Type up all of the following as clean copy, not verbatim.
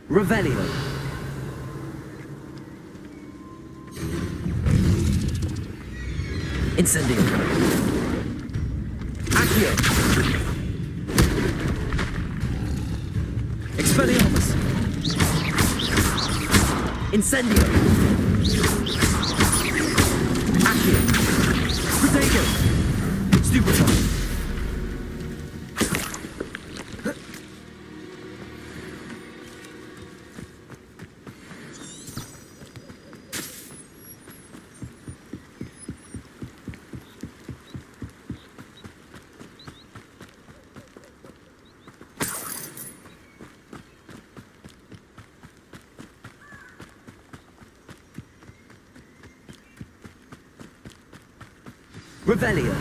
Revelio. Incendio. Accio. Expelliarmus. Incendio. Accio. Protego. Stupefy. Revelio.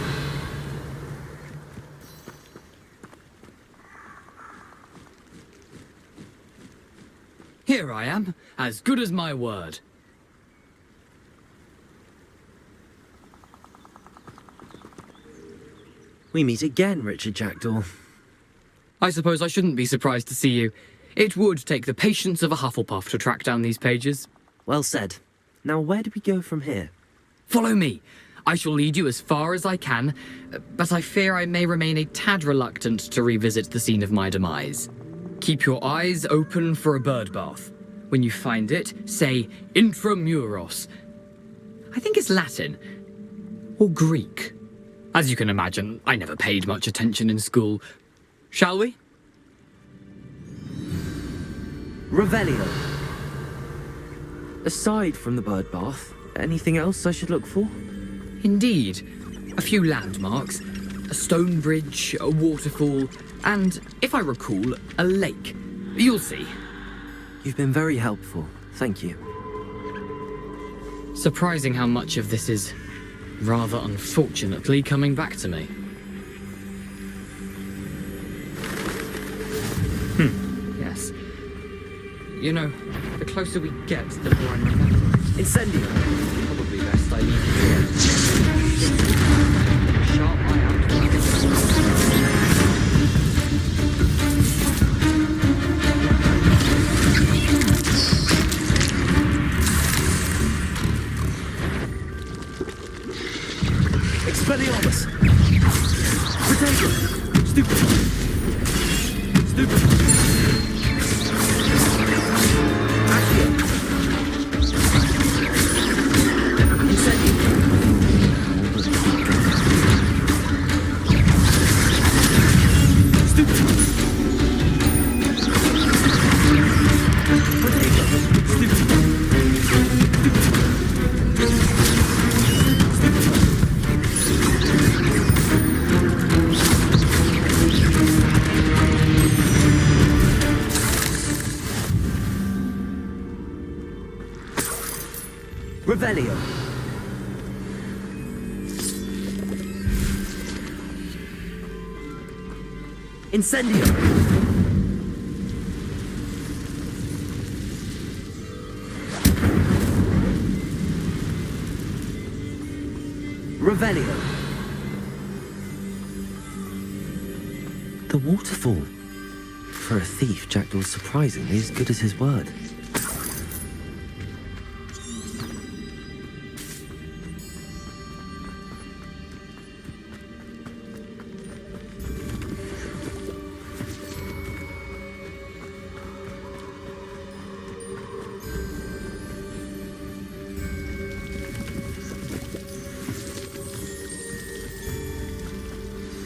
Here I am, as good as my word. We meet again, Richard Jackdaw. I suppose I shouldn't be surprised to see you. It would take the patience of a Hufflepuff to track down these pages. Well said. Now where do we go from here? Follow me. I shall lead you as far as I can, but I fear I may remain a tad reluctant to revisit the scene of my demise. Keep your eyes open for a bird bath. When you find it, say intramuros. I think it's Latin. Or Greek. As you can imagine, I never paid much attention in school. Shall we? Revelio. Aside from the bird bath, anything else I should look for? Indeed. A few landmarks, a stone bridge, a waterfall, and, if I recall, a lake. You'll see. You've been very helpful. Thank you. Surprising how much of this is, rather unfortunately, coming back to me. Yes. You know, the closer we get, the more I remember. Incendio. Probably best I leave you here. Sharp eye out. Expelliarmus. Protego. Stupid. Stupid. Accio. Incendio. Stupid. Protego. Stupid. Revelio. Incendio. Revelio. The waterfall. For a thief, Jackdaw's surprisingly as good as his word.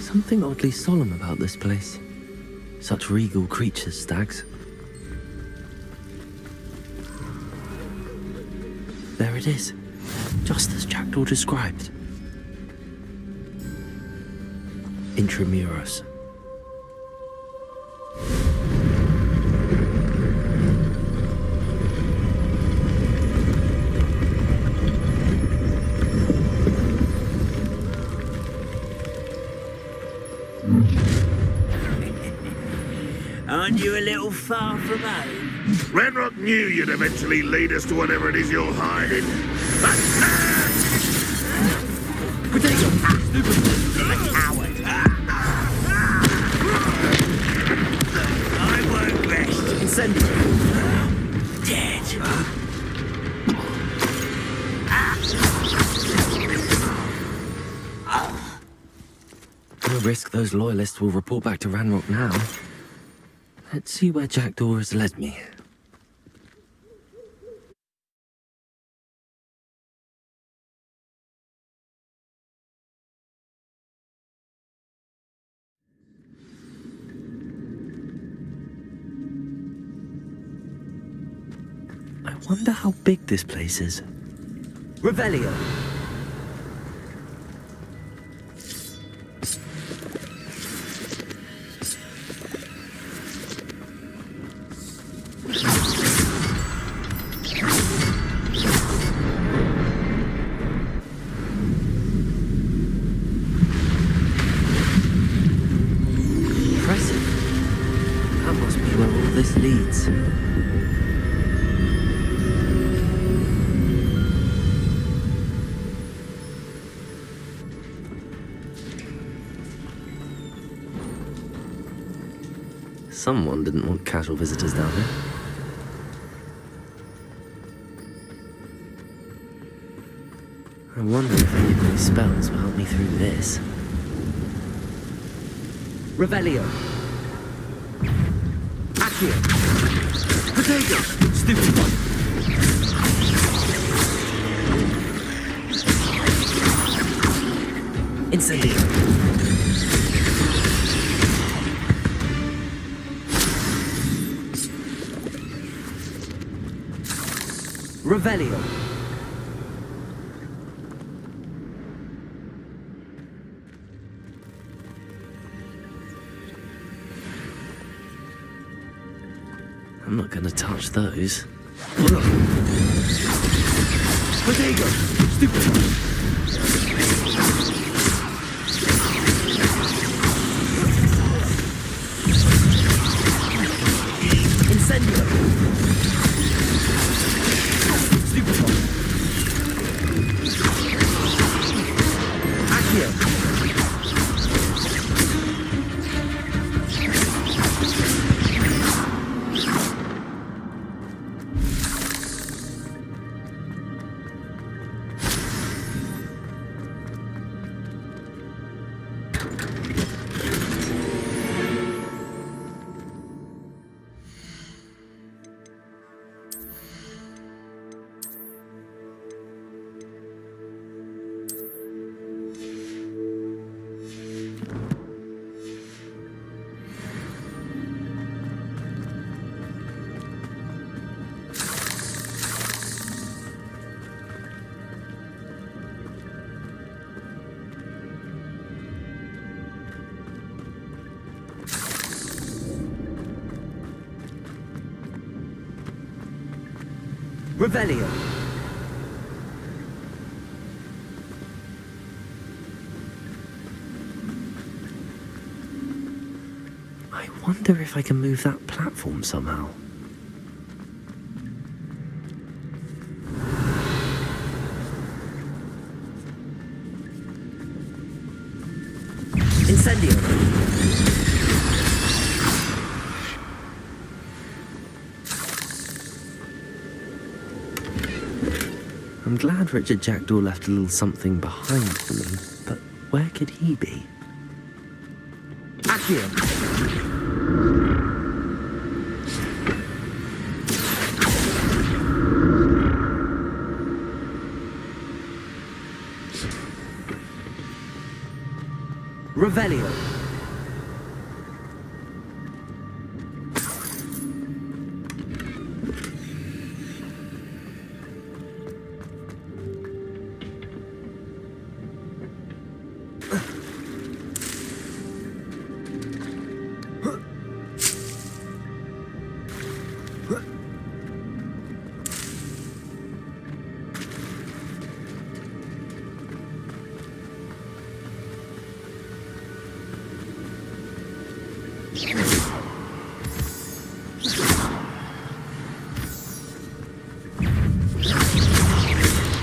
Something oddly solemn about this place. Such regal creatures, stags. There it is, just as Jackdaw described. Intramuros. Aren't you a little far from home? Ranrock knew you'd eventually lead us to whatever it is you're hiding. Potato! Coward! I won't rest. Incendio! risk those loyalists will report back to Ranrock now. Let's see where Jackdaw has led me. I wonder how big this place is. Revelio! Impressive. That must be where all this leads. Someone didn't want casual visitors down here. I wonder if any of these spells will help me through this. Revelio. Accio. Potato. Stupid one. Incendio. Revelio. I'm not gonna touch those. Potato! Stupid! Incendio! Revelio. I wonder if I can move that platform somehow. Incendio. I'm glad Richard Jackdaw left a little something behind for me, but where could he be? Accio! Revelio!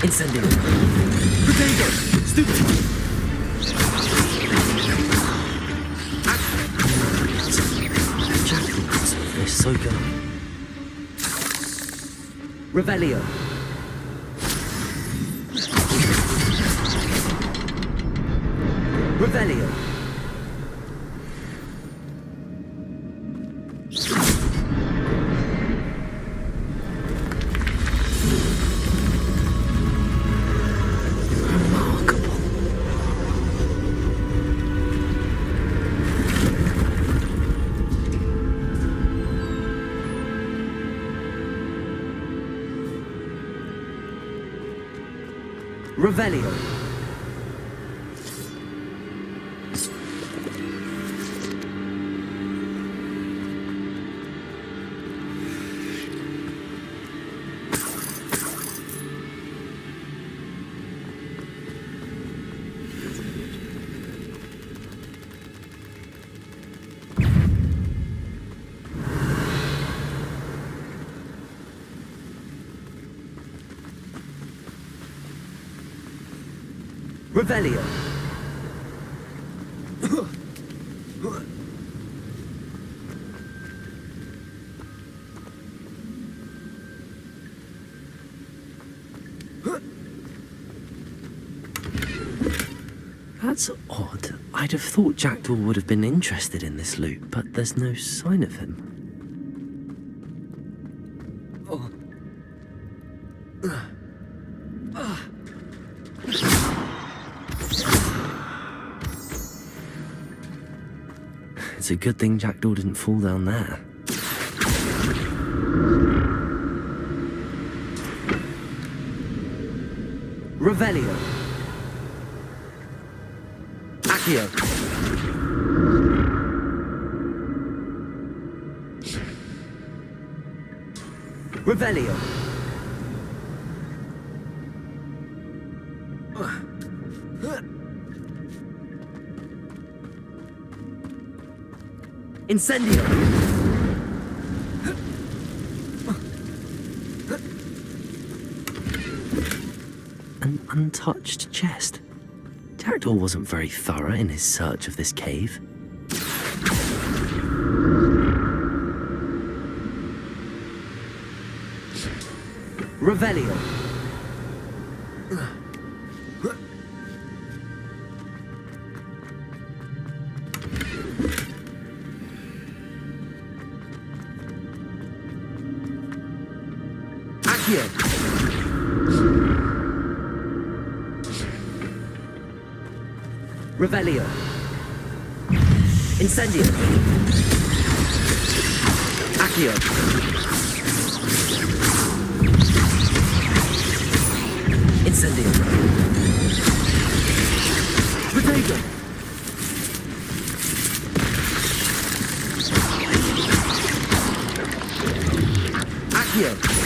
Incendio. Potato! Stupid! Jackals, they're so good. Revelio. Revelio. Revelio. Revelio. That's odd. I'd have thought Jackdaw would have been interested in this loot, but there's no sign of him. It's a good thing Jackdaw didn't fall down there. Revelio. Accio. Revelio. Incendio. An untouched chest. Jackdaw wasn't very thorough in his search of this cave. Revelio. Accio. Revelio. Incendio. Accio. Incendio. Protego. Accio.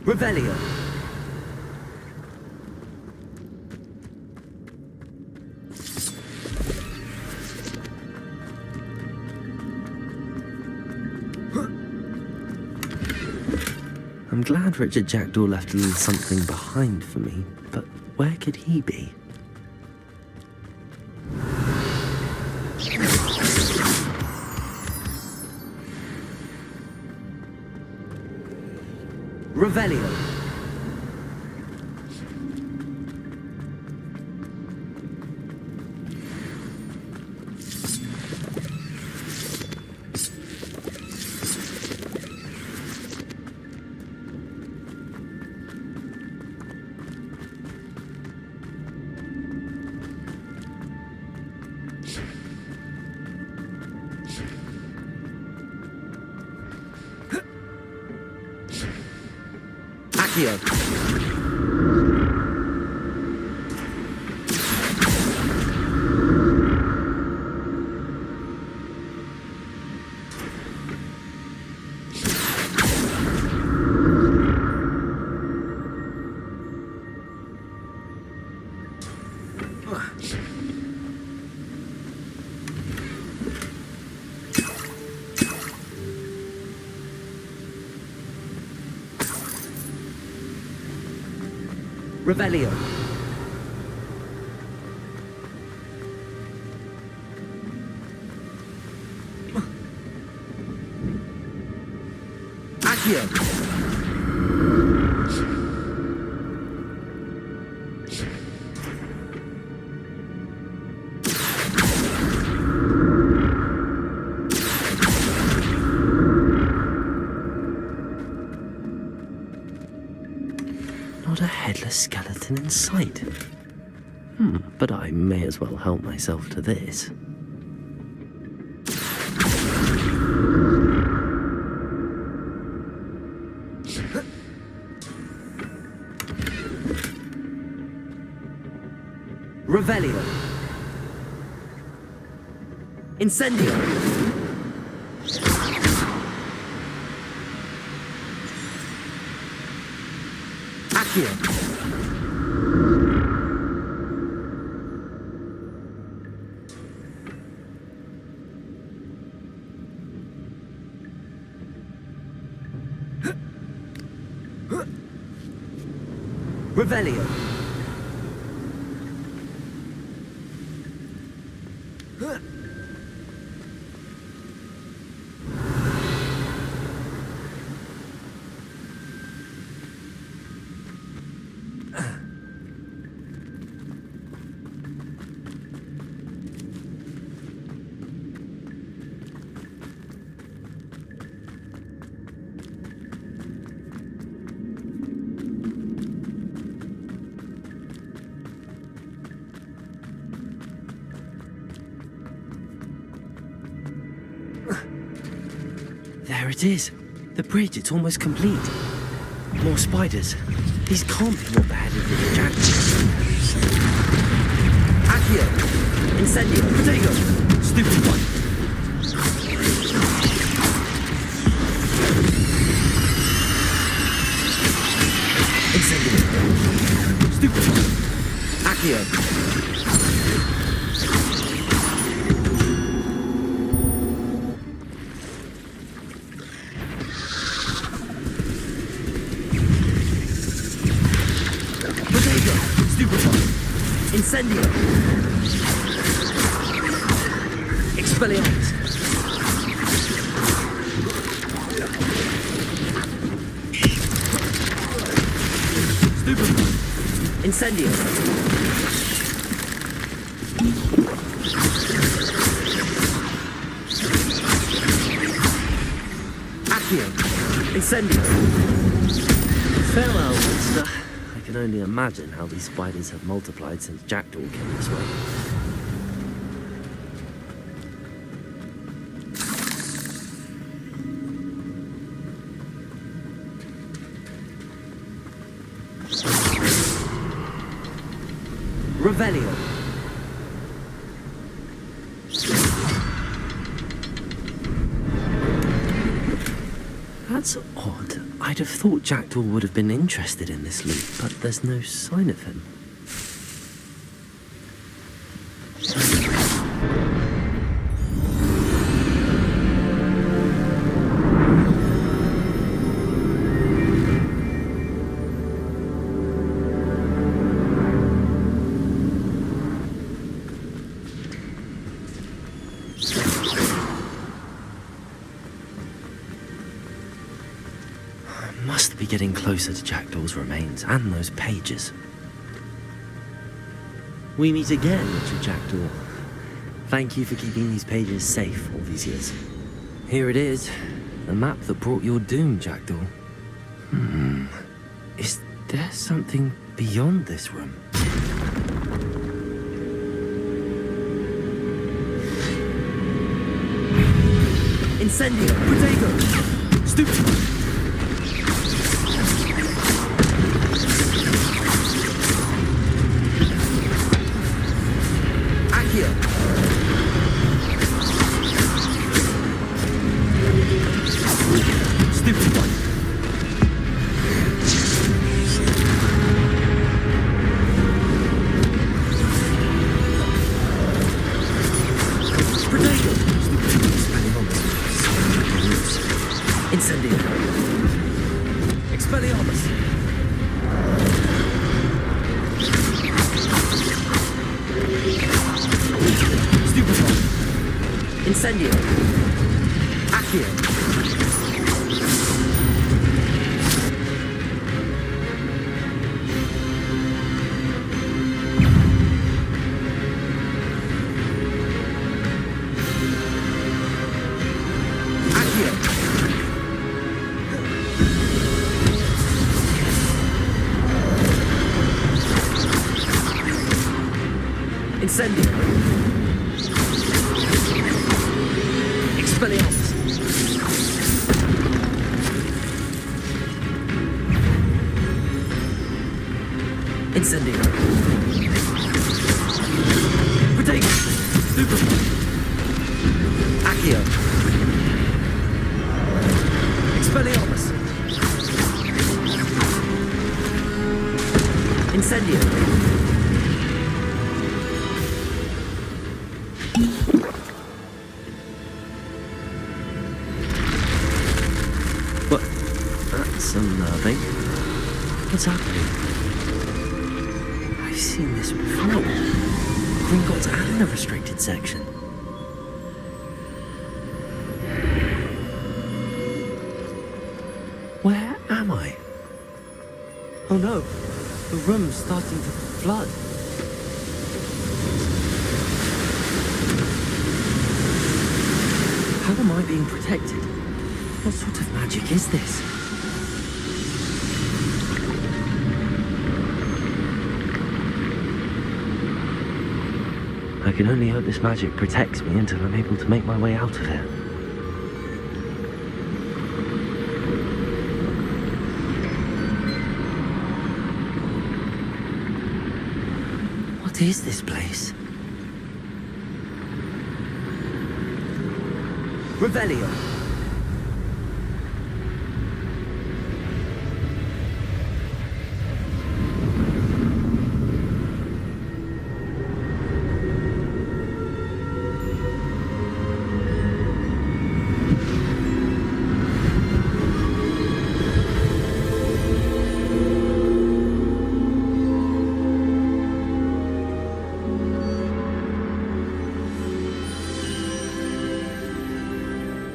Revelio. I'm glad Richard Jackdaw left a little something behind for me, but where could he be? Revelio. Accio. Revelio. Accio. Not a headless skeleton in sight. But I may as well help myself to this. Revelio. Incendio. Accio. Revelio. There it is. The bridge, it's almost complete. More spiders. These can't be what beheaded little Jack. Accio. Incendio. Protego. Stupid one. Incendio. Stupid one. Accio. Incendio! Expelliarmus! Stupid! Incendio! Accio! Incendio! Farewell, monster. I can only imagine how these spiders have multiplied since Jackdaw came this way. Revelio. That's odd. I'd have thought Jackdaw would have been interested in this loot, but there's no sign of him. Must be getting closer to Jackdaw's remains and those pages. We meet again, Richard Jackdaw. Thank you for keeping these pages safe all these years. Here it is, the map that brought your doom, Jackdaw. Is there something beyond this room? Incendio! Protego! Stupid! Stupid one. Protego. Incendio. Expelliarmus. Stupid one. Incendio. Accio. Incendio. Expelliarmus. Incendio. Super. Accio. Expelliarmus. Incendio. What? That's unnerving. What's happening? I've seen this before. Gringotts and the restricted section. Where am I? Oh no, the room's starting to flood. How am I being protected? What sort of magic is this? I can only hope this magic protects me until I'm able to make my way out of here. What is this place? Revelio.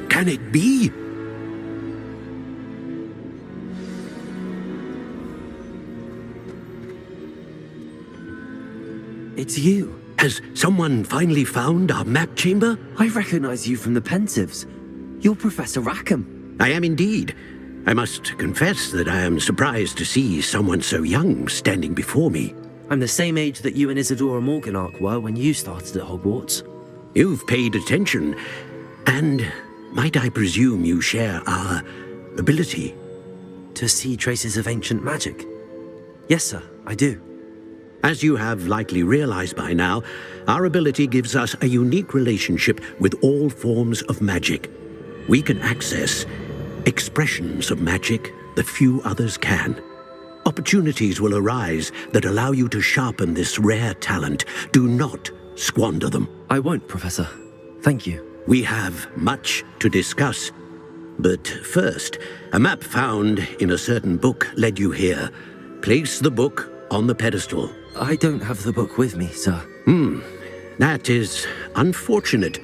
Can it be? It's you. Has someone finally found our map chamber? I recognize you from the Pensives. You're Professor Rackham. I am indeed. I must confess that I am surprised to see someone so young standing before me. I'm the same age that you and Isadora Morganach were when you started at Hogwarts. You've paid attention, and might I presume you share our ability? To see traces of ancient magic? Yes, sir, I do. As you have likely realized by now, our ability gives us a unique relationship with all forms of magic. We can access expressions of magic that few others can. Opportunities will arise that allow you to sharpen this rare talent. Do not squander them. I won't, Professor. Thank you. We have much to discuss. But first, a map found in a certain book led you here. Place the book on the pedestal. I don't have the book with me, sir. That is unfortunate.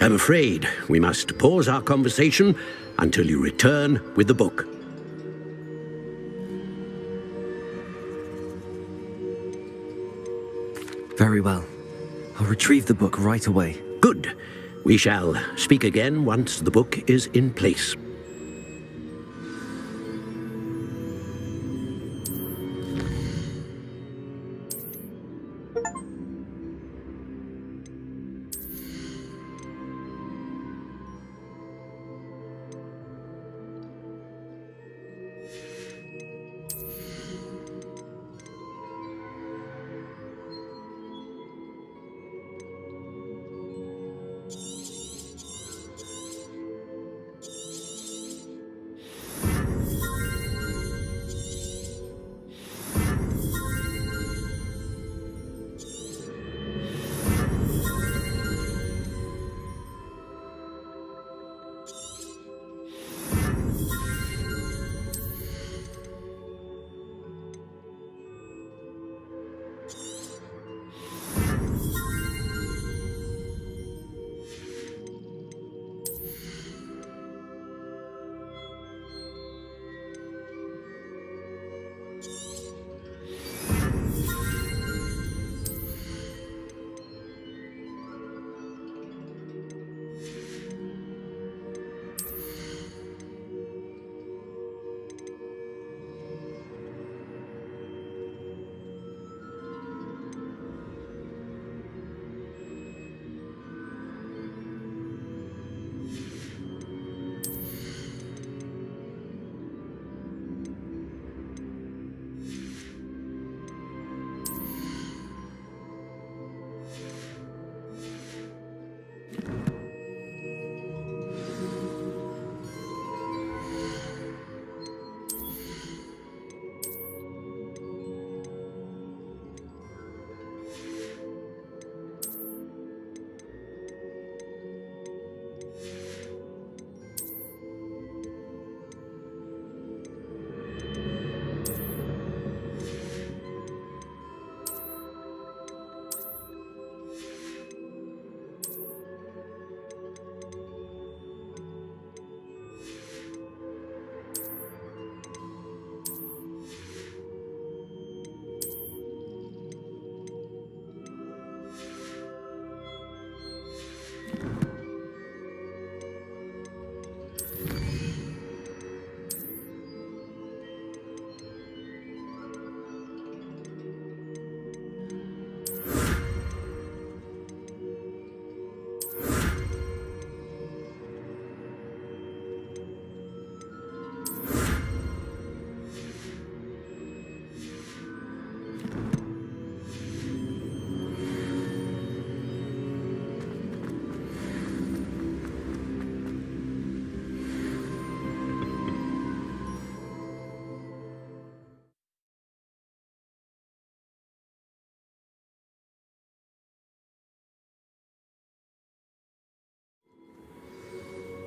I'm afraid we must pause our conversation until you return with the book. Very well. I'll retrieve the book right away. Good. We shall speak again once the book is in place.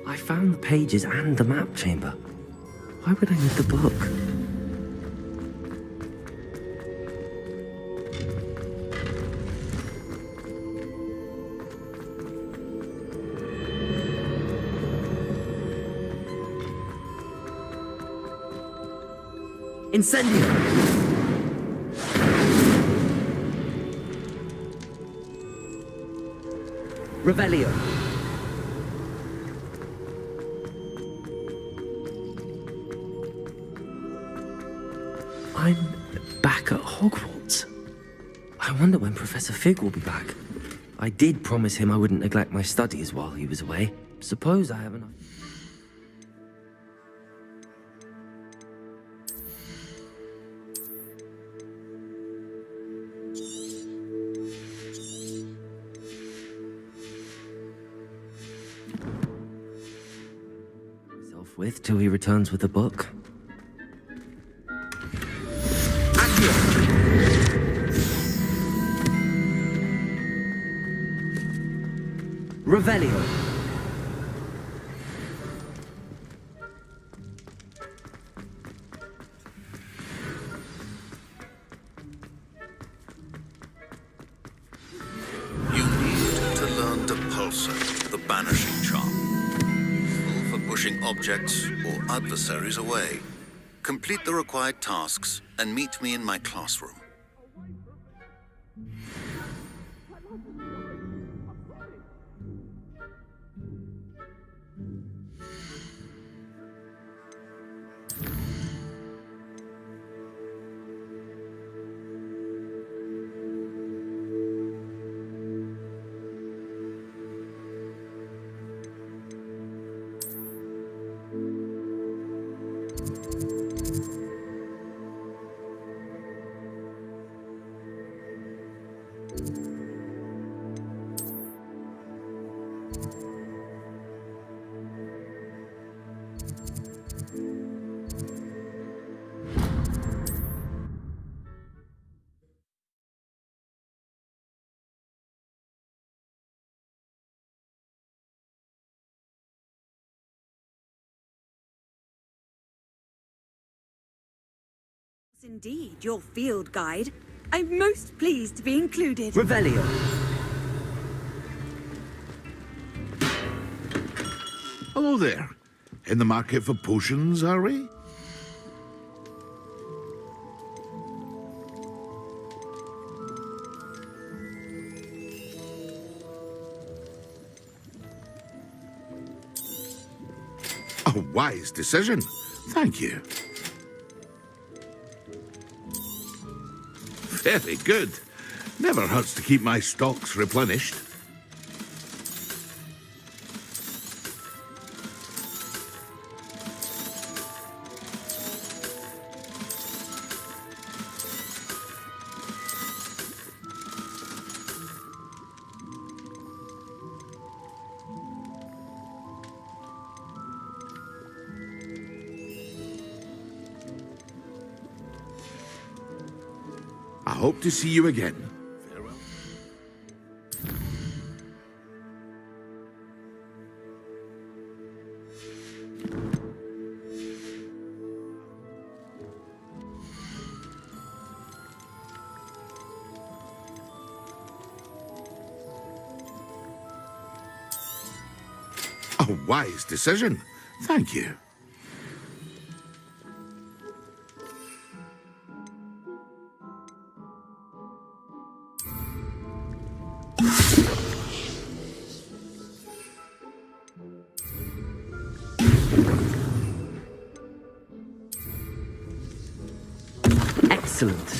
I found the pages and the map chamber. Why would I need the book? Incendio! Revelio. I'm back at Hogwarts. I wonder when Professor Fig will be back. I did promise him I wouldn't neglect my studies while he was away. Suppose I have enough. Myself with till he returns with the book. Revelio. You need to learn Depulso, the banishing charm. Useful for pushing objects or adversaries away. Complete the required tasks and meet me in my classroom. Indeed, your field guide. I'm most pleased to be included. Revelio. Hello there. In the market for potions, are we? A wise decision. Thank you. Very good. Never hurts to keep my stocks replenished. I hope to see you again. Farewell. A wise decision. Thank you. Excellent.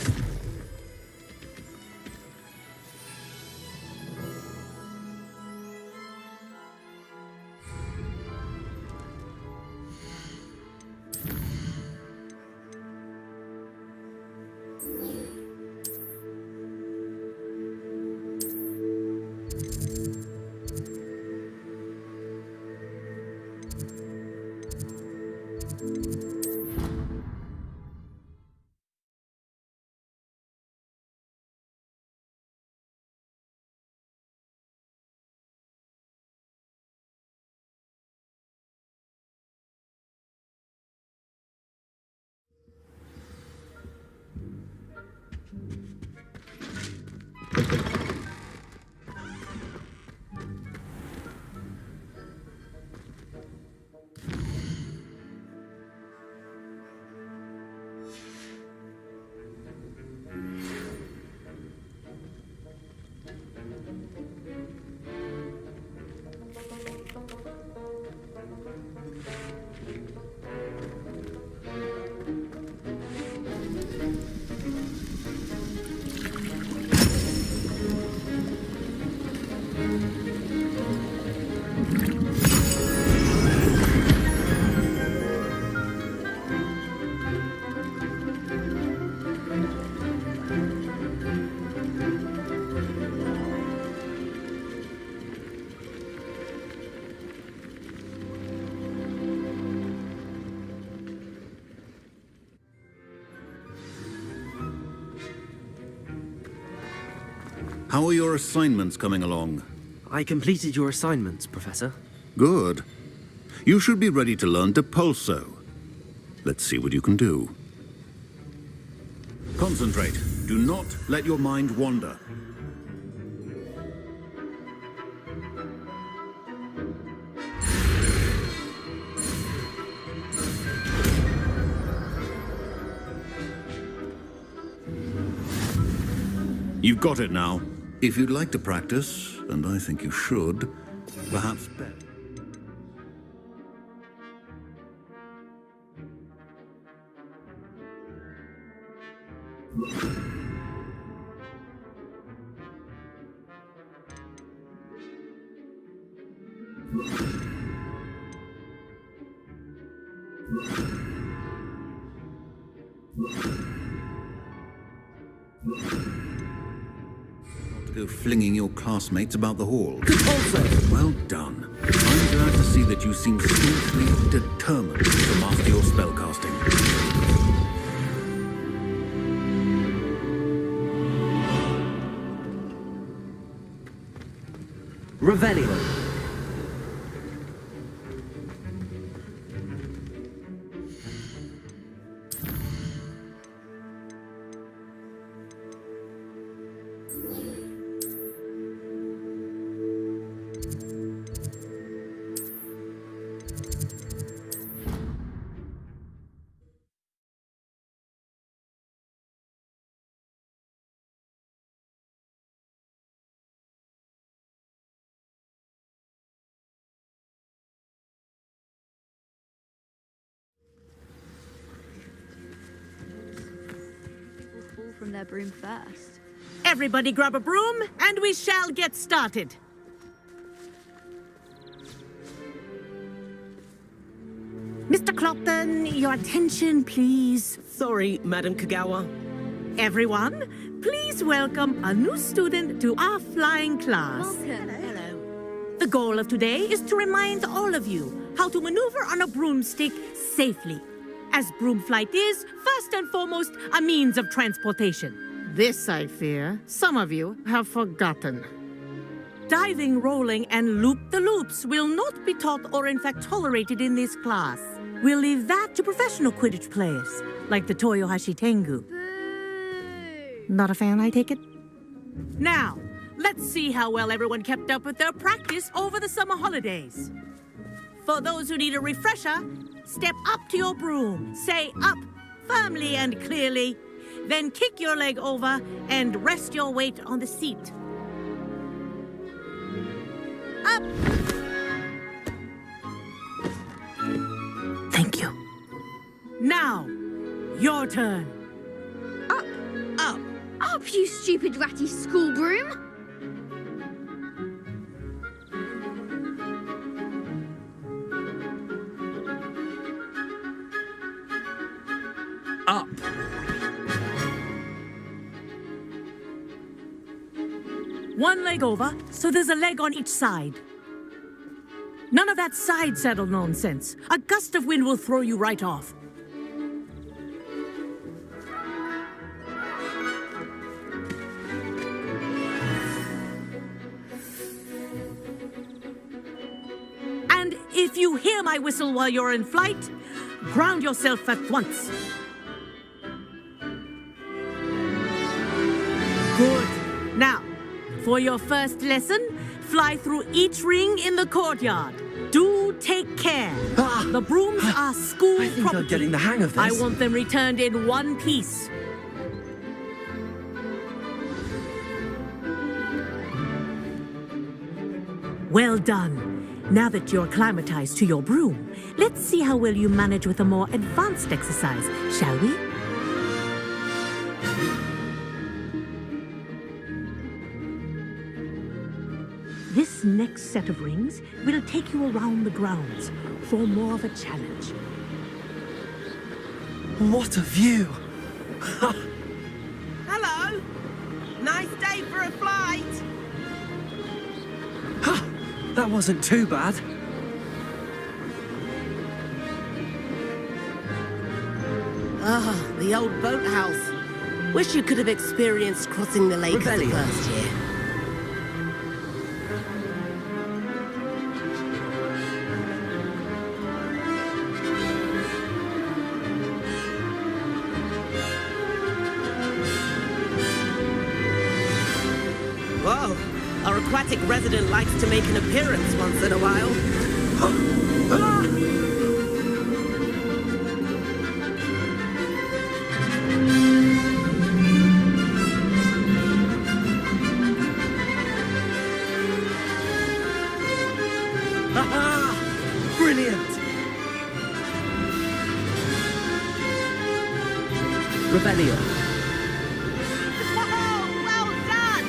How are your assignments coming along? I completed your assignments, Professor. Good. You should be ready to learn Depulso. Let's see what you can do. Concentrate. Do not let your mind wander. You've got it now. If you'd like to practice, and I think you should, perhaps bet. Go flinging your classmates about the hall. Well done. I'm glad to see that you seem seriously determined to master your spellcasting. Revelio. From their broom first. Everybody grab a broom, and we shall get started. Mr. Clopton, your attention, please. Sorry, Madam Kagawa. Everyone, please welcome a new student to our flying class. Welcome. Hello. The goal of today is to remind all of you how to maneuver on a broomstick safely, as broom flight is, first and foremost, a means of transportation. This, I fear, some of you have forgotten. Diving, rolling, and loop-the-loops will not be taught or in fact tolerated in this class. We'll leave that to professional Quidditch players, like the Toyohashi Tengu. Boo. Not a fan, I take it? Now, let's see how well everyone kept up with their practice over the summer holidays. For those who need a refresher, step up to your broom, say up firmly and clearly, then kick your leg over and rest your weight on the seat. Up! Thank you. Now, your turn. Up. Up. Up, you stupid ratty school broom. Up. One leg over, so there's a leg on each side. None of that side saddle nonsense. A gust of wind will throw you right off. And if you hear my whistle while you're in flight, ground yourself at once. Good. Now, for your first lesson, fly through each ring in the courtyard. Do take care. The brooms are school I think property. I'm getting the hang of this. I want them returned in one piece. Well done. Now that you're acclimatized to your broom, let's see how well you manage with a more advanced exercise, shall we? This next set of rings will take you around the grounds for more of a challenge. What a view! Hello. Nice day for a flight. That wasn't too bad. Ah, the old boathouse. Wish you could have experienced crossing the lake as the Rebellion. first year. aquatic resident likes to make an appearance once in a while. Brilliant! Rebellion. Oh, well done!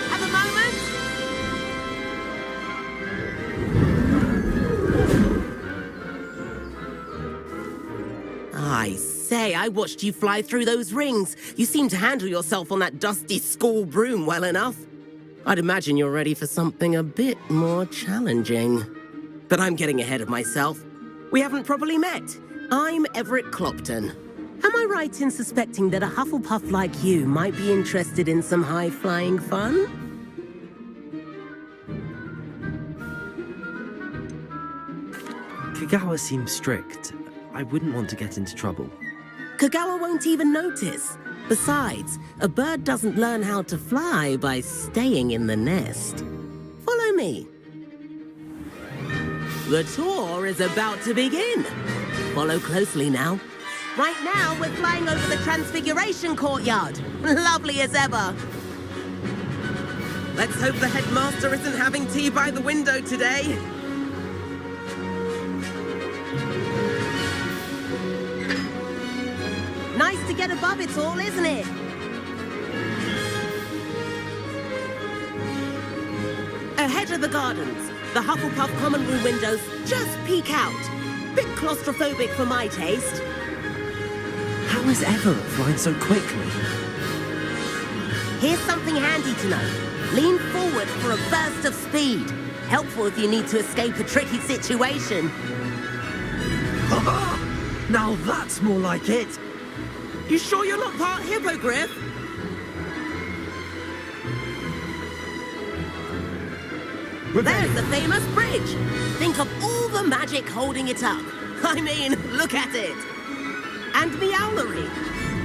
Have a moment? I say, I watched you fly through those rings. You seem to handle yourself on that dusty school broom well enough. I'd imagine you're ready for something a bit more challenging. But I'm getting ahead of myself. We haven't properly met. I'm Everett Clopton. Am I right in suspecting that a Hufflepuff like you might be interested in some high-flying fun? Kagawa seems strict. I wouldn't want to get into trouble. Kagawa won't even notice. Besides, a bird doesn't learn how to fly by staying in the nest. Follow me. The tour is about to begin. Follow closely now. Right now, we're flying over the Transfiguration Courtyard. Lovely as ever. Let's hope the headmaster isn't having tea by the window today. Nice to get above it all, isn't it? Ahead of the gardens, the Hufflepuff common room windows just peek out. Bit claustrophobic for my taste. How is Everett flying so quickly? Here's something handy to know. Lean forward for a burst of speed. Helpful if you need to escape a tricky situation. Now that's more like it. You sure you're not part hippogriff? There's the famous bridge. Think of all the magic holding it up. I mean, look at it. And Meowlery.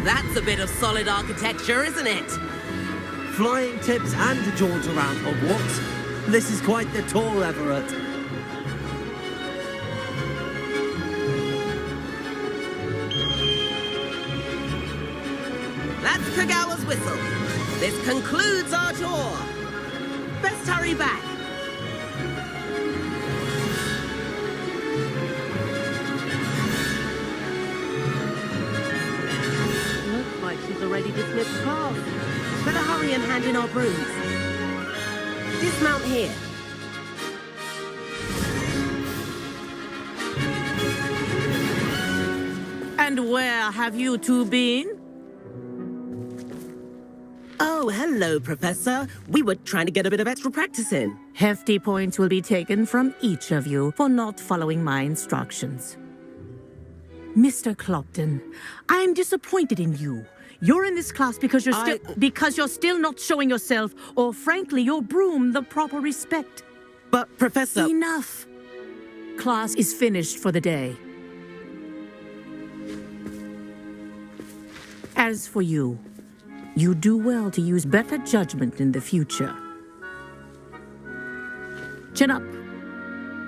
That's a bit of solid architecture, isn't it? Flying tips and a jaunt around Hogwarts. This is quite the tour, Everett. That's Kagawa's whistle. This concludes our tour. Best hurry back. Looks like she's already dismissed class. Better hurry and hand in our brooms. Dismount here. And where have you two been? Oh, hello, Professor. We were trying to get a bit of extra practice in. Hefty points will be taken from each of you for not following my instructions. Mr. Clopton, I'm disappointed in you. You're in this class because you're still not showing yourself, or frankly, your broom, the proper respect. But, Professor... Enough. Class is finished for the day. As for you, you do well to use better judgment in the future. Chin up.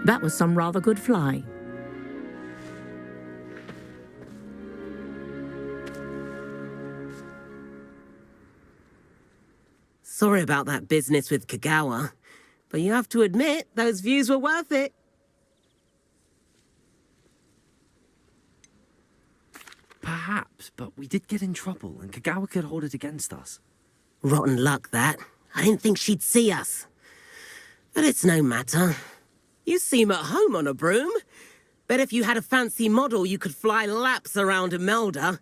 That was some rather good flying. Sorry about that business with Kagawa, but you have to admit, those views were worth it. Perhaps, but we did get in trouble, and Kagawa could hold it against us. Rotten luck, that. I didn't think she'd see us. But it's no matter. You seem at home on a broom. Bet if you had a fancy model, you could fly laps around Imelda.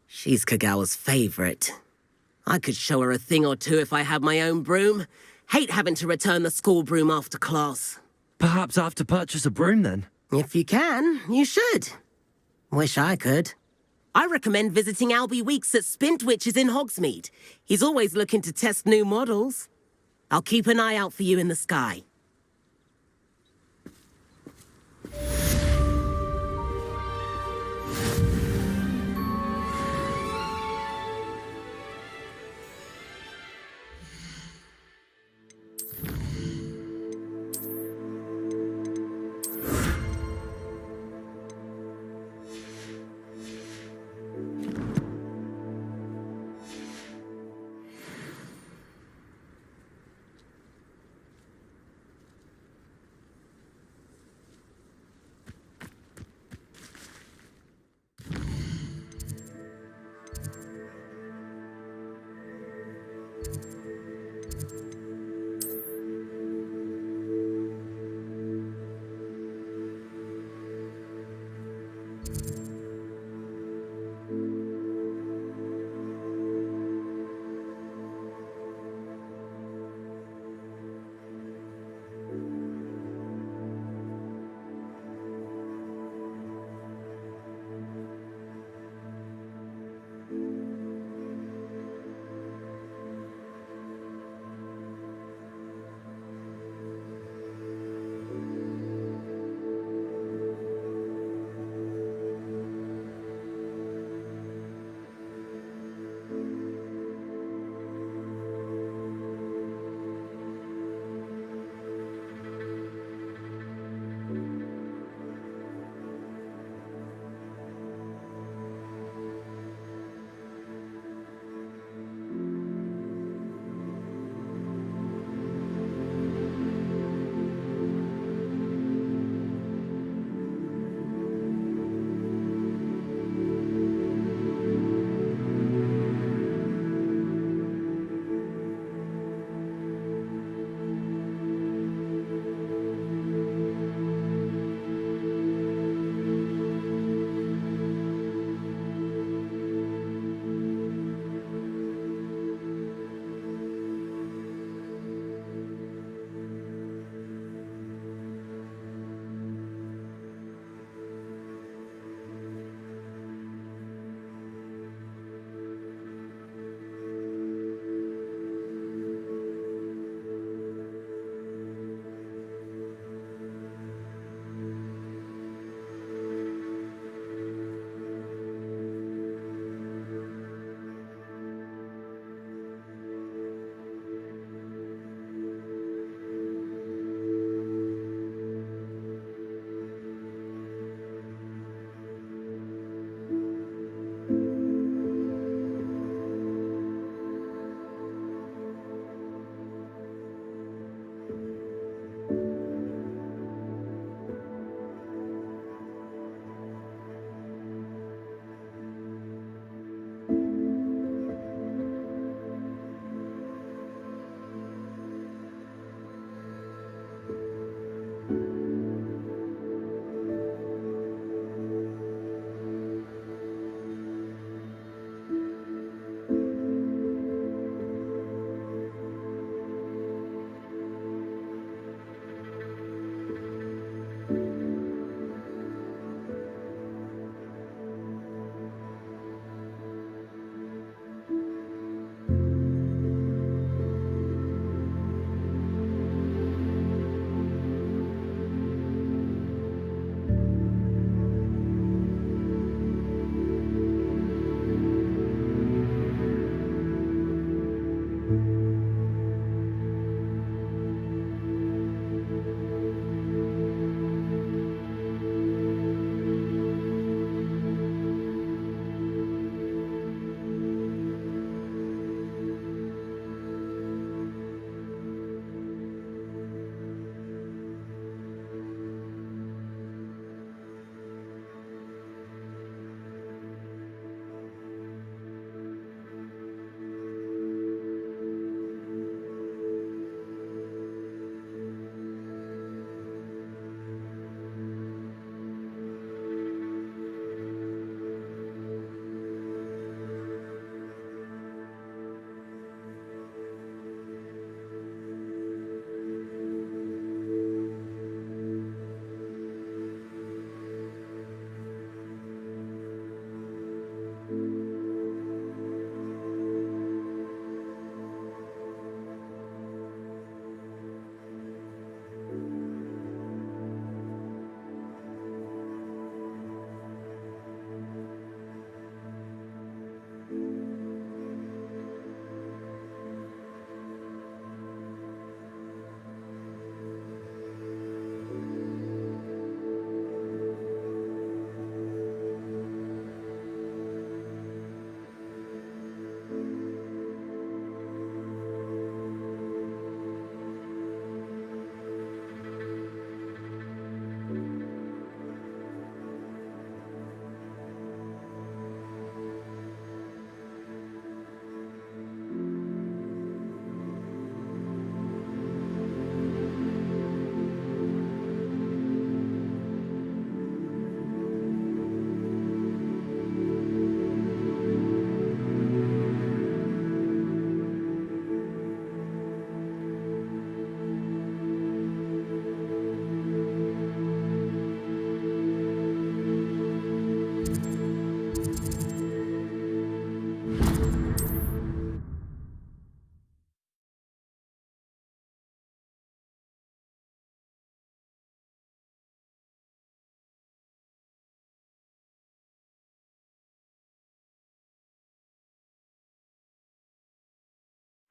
She's Kagawa's favorite. I could show her a thing or two if I had my own broom. Hate having to return the school broom after class. Perhaps I have to purchase a broom, then? If you can, you should. Wish I could. I recommend visiting Albie Weeks at Spintwitches in Hogsmeade. He's always looking to test new models. I'll keep an eye out for you in the sky.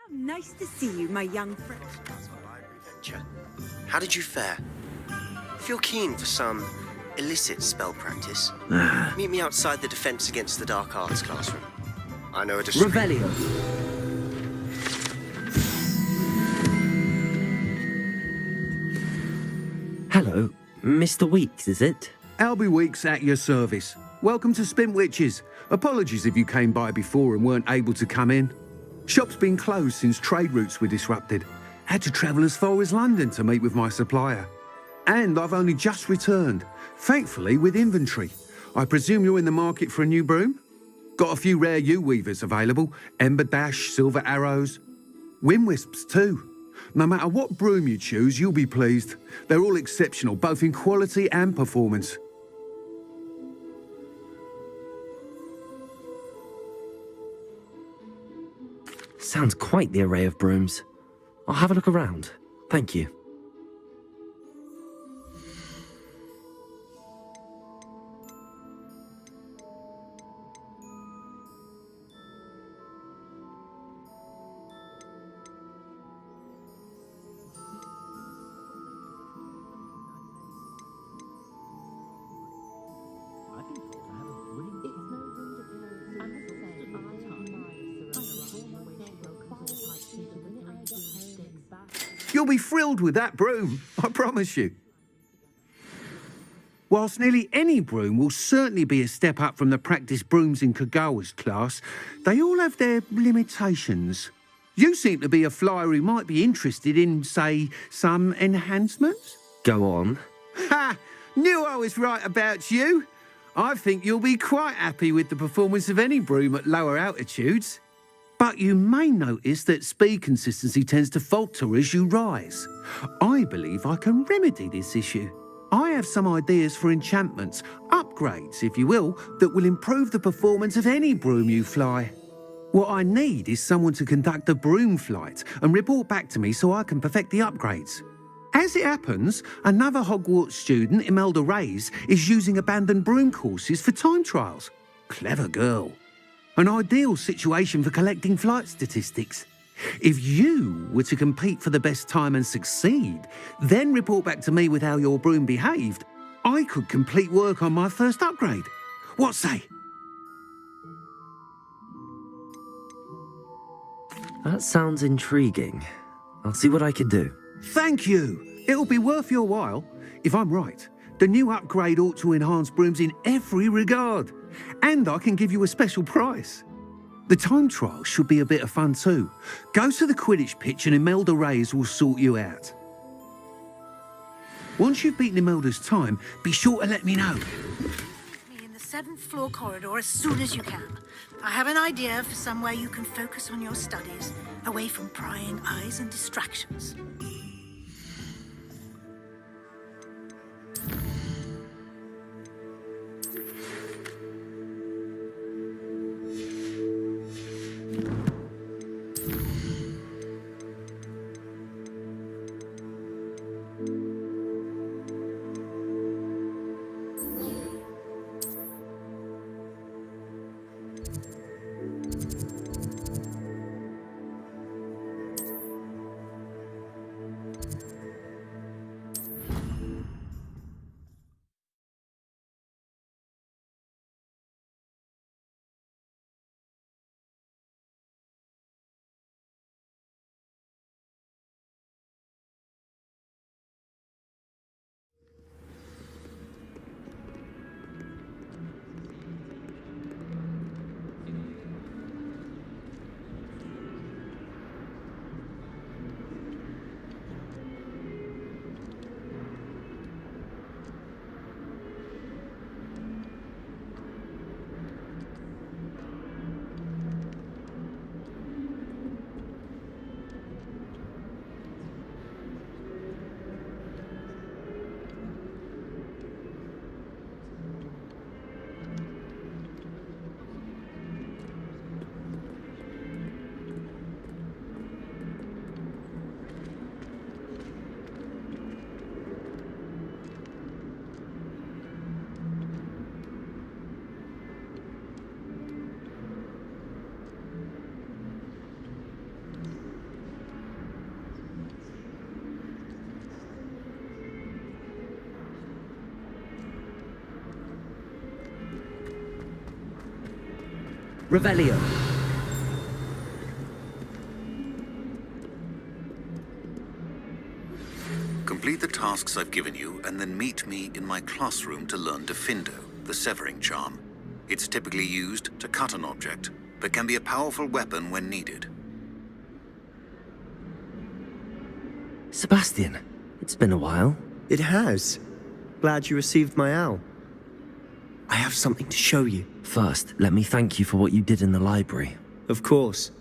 Nice to see you, my young friend. How did you fare? If you're keen for some illicit spell practice, meet me outside the Defense Against the Dark Arts classroom. I know a Revelio. Hello, Mr. Weeks, is it? Albie Weeks at your service. Welcome to Spintwitches. Apologies if you came by before and weren't able to come in. Shop's been closed since trade routes were disrupted. Had to travel as far as London to meet with my supplier. And I've only just returned, thankfully with inventory. I presume you're in the market for a new broom? Got a few rare U-weavers available, Ember Dash, Silver Arrows, Wind Wisps too. No matter what broom you choose, you'll be pleased. They're all exceptional, both in quality and performance. Sounds quite the array of brooms. I'll have a look around. Thank you. You'll be thrilled with that broom, I promise you. Whilst nearly any broom will certainly be a step up from the practice brooms in Kagawa's class, they all have their limitations. You seem to be a flyer who might be interested in, say, some enhancements? Go on. Ha! Knew I was right about you. I think you'll be quite happy with the performance of any broom at lower altitudes. But you may notice that speed consistency tends to falter as you rise. I believe I can remedy this issue. I have some ideas for enchantments, upgrades, if you will, that will improve the performance of any broom you fly. What I need is someone to conduct a broom flight and report back to me so I can perfect the upgrades. As it happens, another Hogwarts student, Imelda Reyes, is using abandoned broom courses for time trials. Clever girl. An ideal situation for collecting flight statistics. If you were to compete for the best time and succeed, then report back to me with how your broom behaved, I could complete work on my first upgrade. What say? That sounds intriguing. I'll see what I can do. Thank you. It'll be worth your while. If I'm right, the new upgrade ought to enhance brooms in every regard. And I can give you a special price. The time trial should be a bit of fun too. Go to the Quidditch pitch and Imelda Reyes will sort you out. Once you've beaten Imelda's time, be sure to let me know. Me in the 7th floor corridor as soon as you can. I have an idea for somewhere you can focus on your studies, away from prying eyes and distractions. Revelio. Complete the tasks I've given you, and then meet me in my classroom to learn Defindo, the severing charm. It's typically used to cut an object, but can be a powerful weapon when needed. Sebastian, it's been a while. It has. Glad you received my owl. I have something to show you. First, let me thank you for what you did in the library. Of course.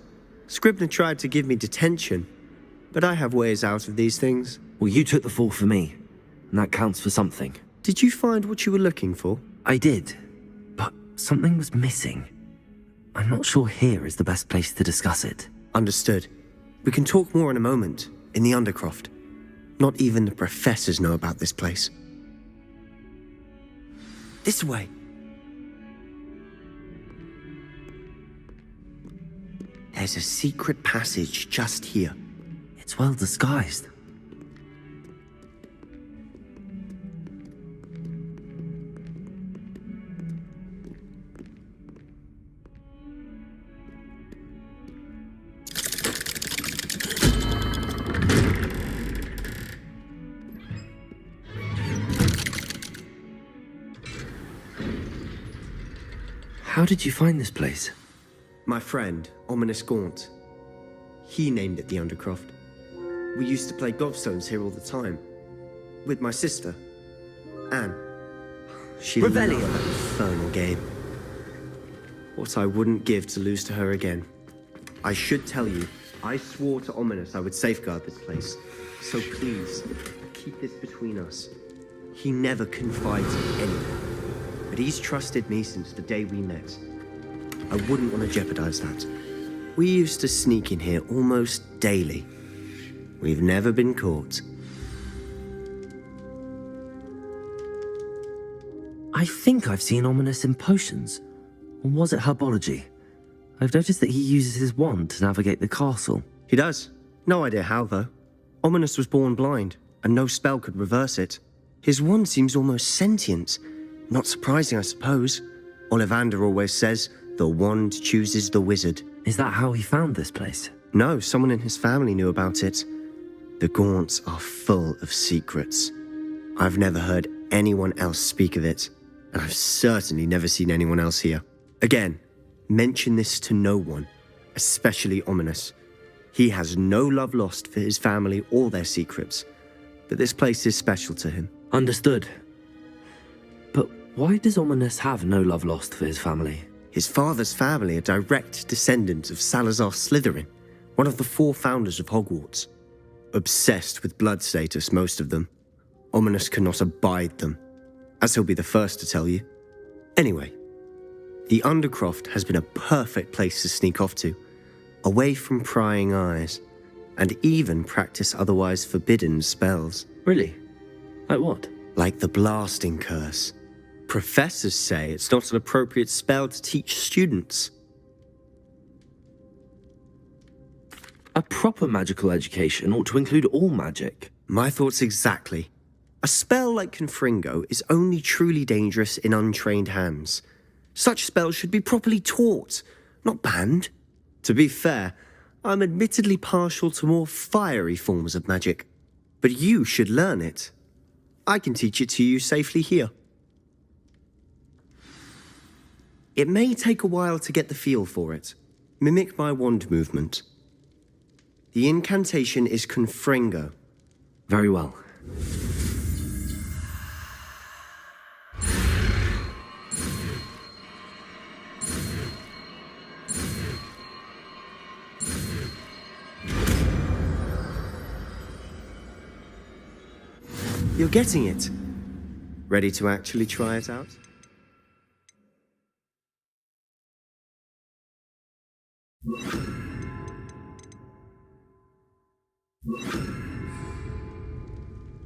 Scribner tried to give me detention, but I have ways out of these things. Well, you took the fall for me, and that counts for something. Did you find what you were looking for? I did, but something was missing. I'm not sure here is the best place to discuss it. Understood. We can talk more in a moment, in the Undercroft. Not even the professors know about this place. This way. There's a secret passage just here. It's well disguised. How did you find this place? My friend, Ominous Gaunt. He named it the Undercroft. We used to play gobstones here all the time. With my sister, Anne. She loved that infernal game. What I wouldn't give to lose to her again. I should tell you, I swore to Ominous I would safeguard this place. So please, keep this between us. He never confides in anyone. But he's trusted me since the day we met. I wouldn't want to jeopardize that. We used to sneak in here almost daily. We've never been caught. I think I've seen Ominous in potions. Or was it herbology? I've noticed that he uses his wand to navigate the castle. He does. No idea how, though. Ominous was born blind, and no spell could reverse it. His wand seems almost sentient. Not surprising, I suppose. Ollivander always says, the wand chooses the wizard. Is that how he found this place? No, someone in his family knew about it. The Gaunts are full of secrets. I've never heard anyone else speak of it, and I've certainly never seen anyone else here. Again, mention this to no one, especially Ominous. He has no love lost for his family or their secrets, but this place is special to him. Understood. But why does Ominous have no love lost for his family? His father's family are direct descendants of Salazar Slytherin, one of the 4 founders of Hogwarts. Obsessed with blood status, most of them. Ominous cannot abide them, as he'll be the first to tell you. Anyway, the Undercroft has been a perfect place to sneak off to, away from prying eyes, and even practice otherwise forbidden spells. Really? Like what? Like the blasting curse. Professors say it's not an appropriate spell to teach students. A proper magical education ought to include all magic. My thoughts exactly. A spell like Confringo is only truly dangerous in untrained hands. Such spells should be properly taught, not banned. To be fair, I'm admittedly partial to more fiery forms of magic. But you should learn it. I can teach it to you safely here. It may take a while to get the feel for it. Mimic my wand movement. The incantation is Confringo. Very well. You're getting it. Ready to actually try it out?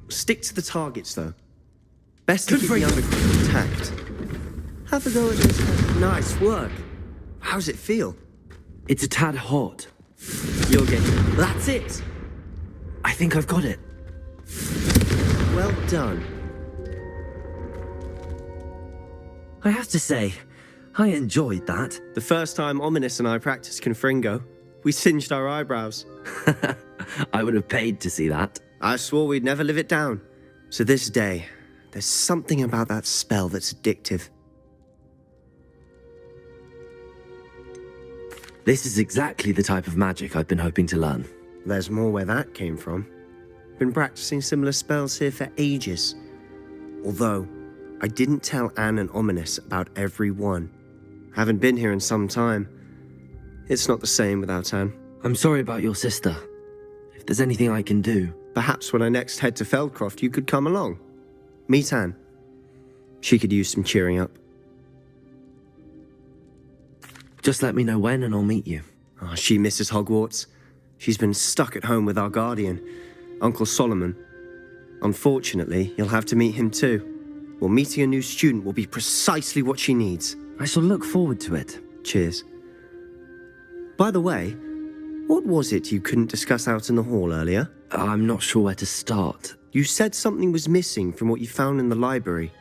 Stick to the targets, though. Best to keep the underground intact. Have a go at this. Nice work. How's it feel? It's a tad hot. You'll get it. That's it. I think I've got it. Well done. I have to say, I enjoyed that. The first time Ominous and I practiced Confringo, we singed our eyebrows. I would have paid to see that. I swore we'd never live it down. So this day, there's something about that spell that's addictive. This is exactly the type of magic I've been hoping to learn. There's more where that came from. Been practicing similar spells here for ages. Although, I didn't tell Anne and Ominous about every one. Haven't been here in some time. It's not the same without Anne. I'm sorry about your sister. If there's anything I can do... Perhaps when I next head to Feldcroft, you could come along. Meet Anne. She could use some cheering up. Just let me know when and I'll meet you. Oh, she misses Hogwarts. She's been stuck at home with our guardian, Uncle Solomon. Unfortunately, you'll have to meet him too. Well, meeting a new student will be precisely what she needs. I shall look forward to it. Cheers. By the way, what was it you couldn't discuss out in the hall earlier? I'm not sure where to start. You said something was missing from what you found in the library.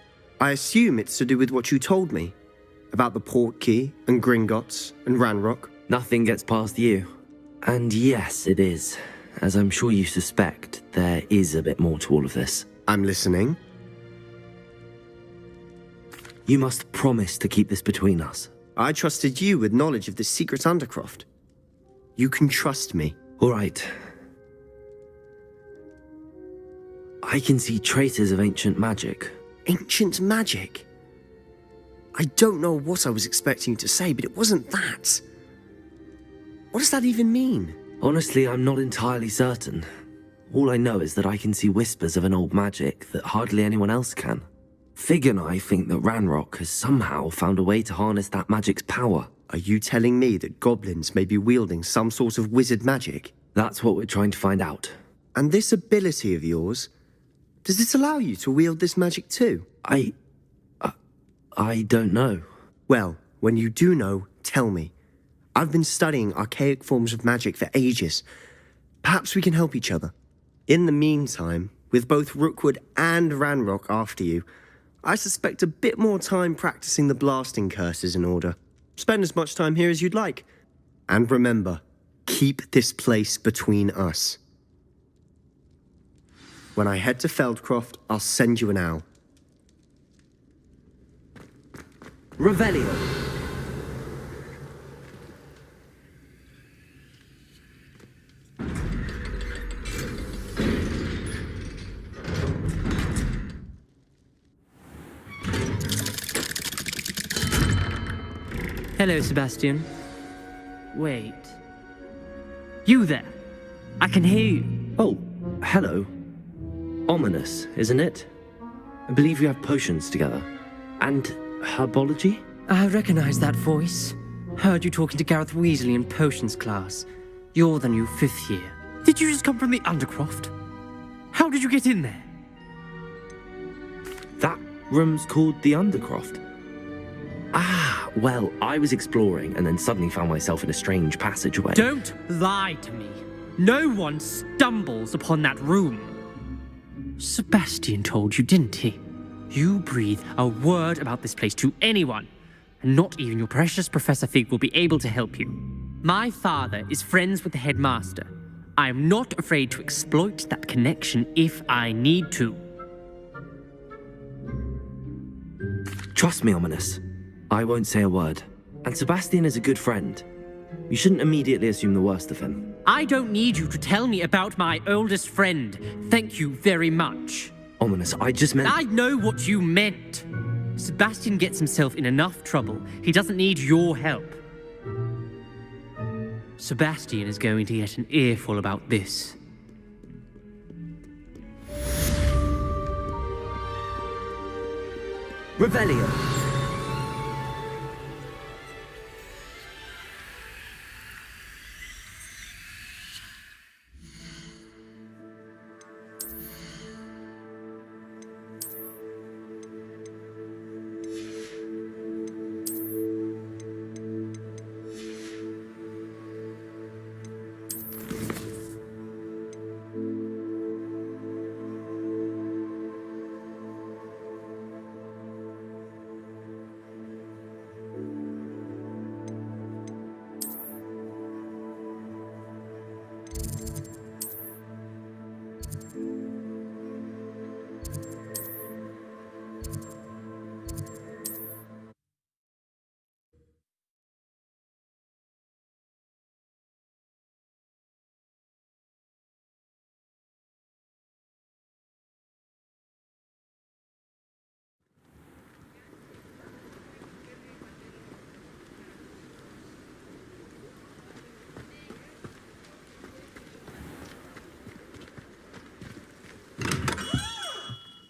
I assume it's to do with what you told me. About the Portkey, and Gringotts, and Ranrock. Nothing gets past you. And yes, it is. As I'm sure you suspect, there is a bit more to all of this. I'm listening. You must promise to keep this between us. I trusted you with knowledge of the secret Undercroft. You can trust me. All right. I can see traces of ancient magic. Ancient magic? I don't know what I was expecting you to say, but it wasn't that. What does that even mean? Honestly, I'm not entirely certain. All I know is that I can see whispers of an old magic that hardly anyone else can. Fig and I think that Ranrock has somehow found a way to harness that magic's power. Are you telling me that goblins may be wielding some sort of wizard magic? That's what we're trying to find out. And this ability of yours, does it allow you to wield this magic too? I don't know. Well, when you do know, tell me. I've been studying archaic forms of magic for ages. Perhaps we can help each other. In the meantime, with both Rookwood and Ranrock after you, I suspect a bit more time practicing the blasting curse is in order. Spend as much time here as you'd like. And remember, keep this place between us. When I head to Feldcroft, I'll send you an owl. Revelio. Hello, Sebastian. Wait. You there? I can hear you. Oh, hello. Ominous, isn't it? I believe you have potions together. And herbology? I recognize that voice. Heard you talking to Gareth Weasley in potions class. You're the new 5th year. Did you just come from the Undercroft? How did you get in there? That room's called the Undercroft. Ah, well, I was exploring and then suddenly found myself in a strange passageway. Don't lie to me. No one stumbles upon that room. Sebastian told you, didn't he? You breathe a word about this place to anyone, and not even your precious Professor Fig will be able to help you. My father is friends with the headmaster. I am not afraid to exploit that connection if I need to. Trust me, Ominous. I won't say a word. And Sebastian is a good friend. You shouldn't immediately assume the worst of him. I don't need you to tell me about my oldest friend. Thank you very much. Ominous, I just meant... I know what you meant. Sebastian gets himself in enough trouble. He doesn't need your help. Sebastian is going to get an earful about this. Revelio.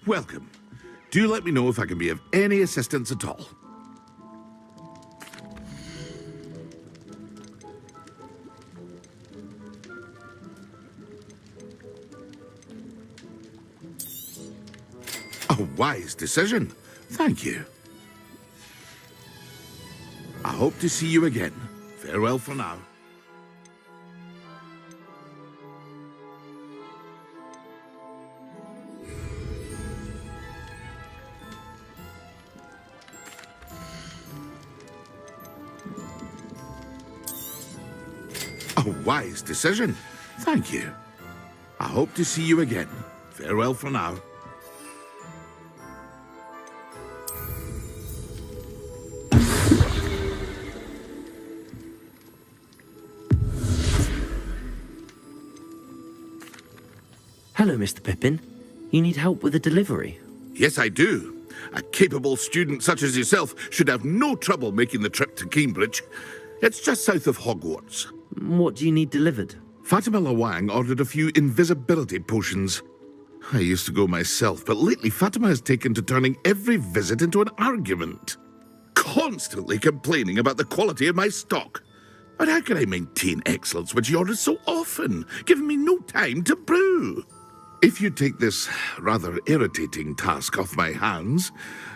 Welcome. Do let me know if I can be of any assistance at all. A wise decision. Thank you. I hope to see you again. Farewell for now. A wise decision. Thank you. I hope to see you again. Farewell for now. Hello, Mr. Pippin. You need help with a delivery? Yes, I do. A capable student such as yourself should have no trouble making the trip to Cambridge. It's just south of Hogwarts. What do you need delivered? Fatima Lawang ordered a few invisibility potions. I used to go myself, but lately Fatima has taken to turning every visit into an argument. Constantly complaining about the quality of my stock. But how can I maintain excellence when she orders so often, giving me no time to brew? If you take this rather irritating task off my hands,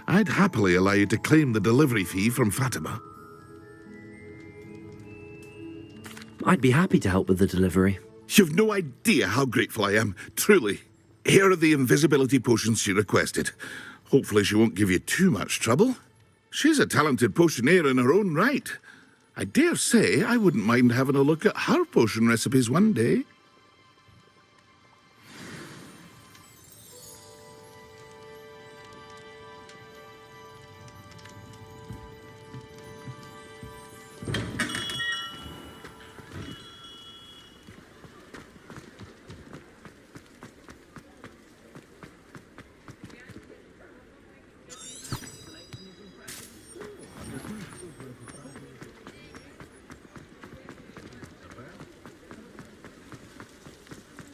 I'd happily allow you to claim the delivery fee from Fatima. I'd be happy to help with the delivery. You've no idea how grateful I am, truly. Here are the invisibility potions she requested. Hopefully she won't give you too much trouble. She's a talented potioneer in her own right. I dare say I wouldn't mind having a look at her potion recipes one day.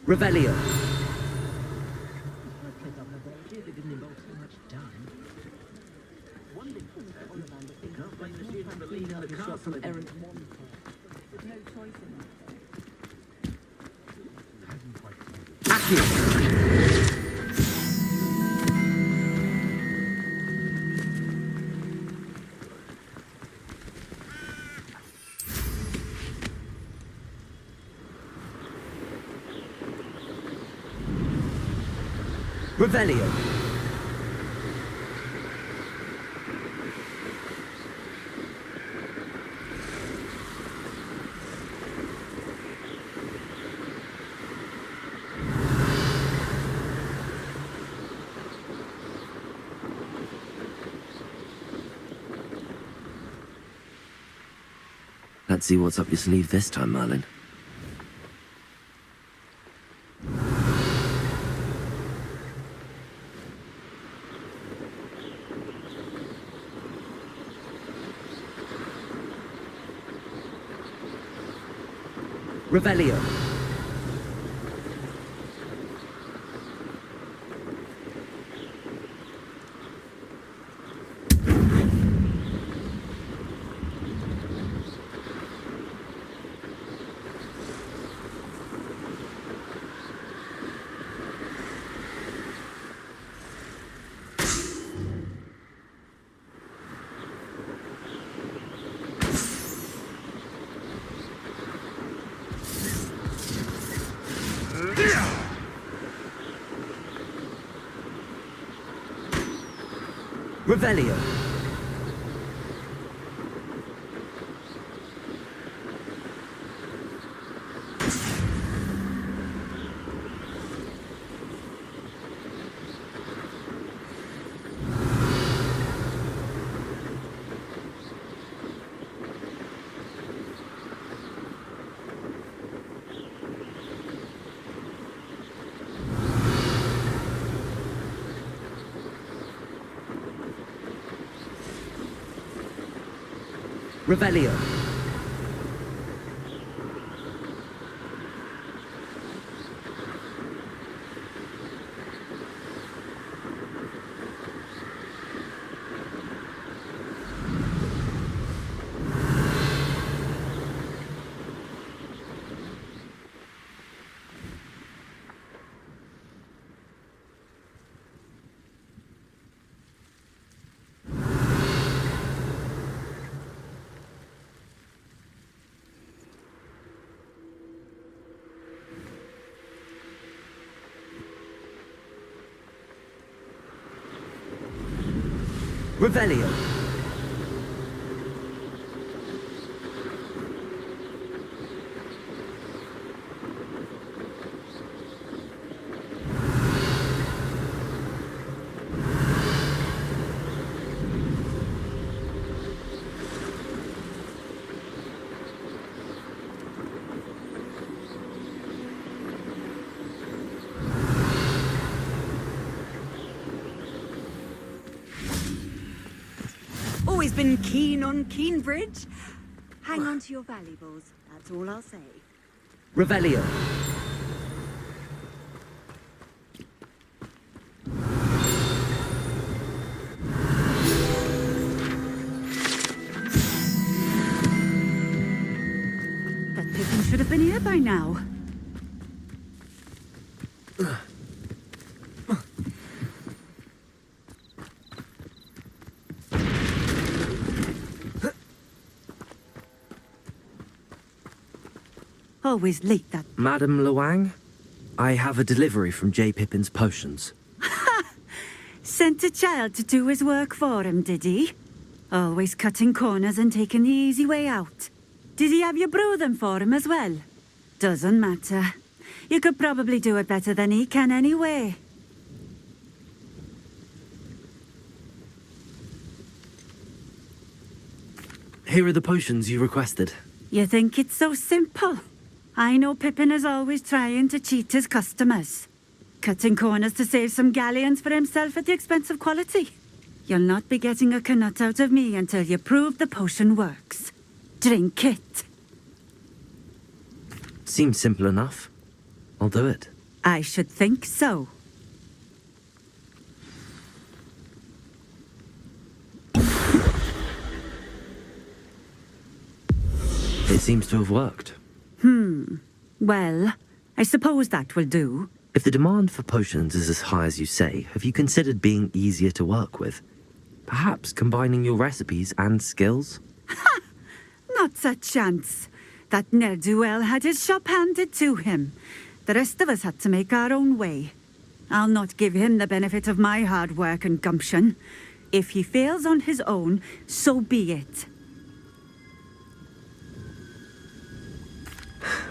Revelio. Revelio. Let's see what's up your sleeve this time, Merlin. Revelio. Revelio. Revelio. Revelio. Always been keen on Keenbridge. Hang on to your valuables, that's all I'll say. Revelio. That Pippin should have been here by now. Always late, that. Madame Luang, I have a delivery from J. Pippin's potions. Sent a child to do his work for him, did he? Always cutting corners and taking the easy way out. Did he have you brew them for him as well? Doesn't matter. You could probably do it better than he can anyway. Here are the potions you requested. You think it's so simple? I know Pippin is always trying to cheat his customers. Cutting corners to save some galleons for himself at the expense of quality. You'll not be getting a canut out of me until you prove the potion works. Drink it. Seems simple enough. I'll do it. I should think so. It seems to have worked. Well, I suppose that will do. If the demand for potions is as high as you say, have you considered being easier to work with? Perhaps combining your recipes and skills? Not a chance. That ne'er-do-well had his shop handed to him. The rest of us had to make our own way. I'll not give him the benefit of my hard work and gumption. If he fails on his own, so be it.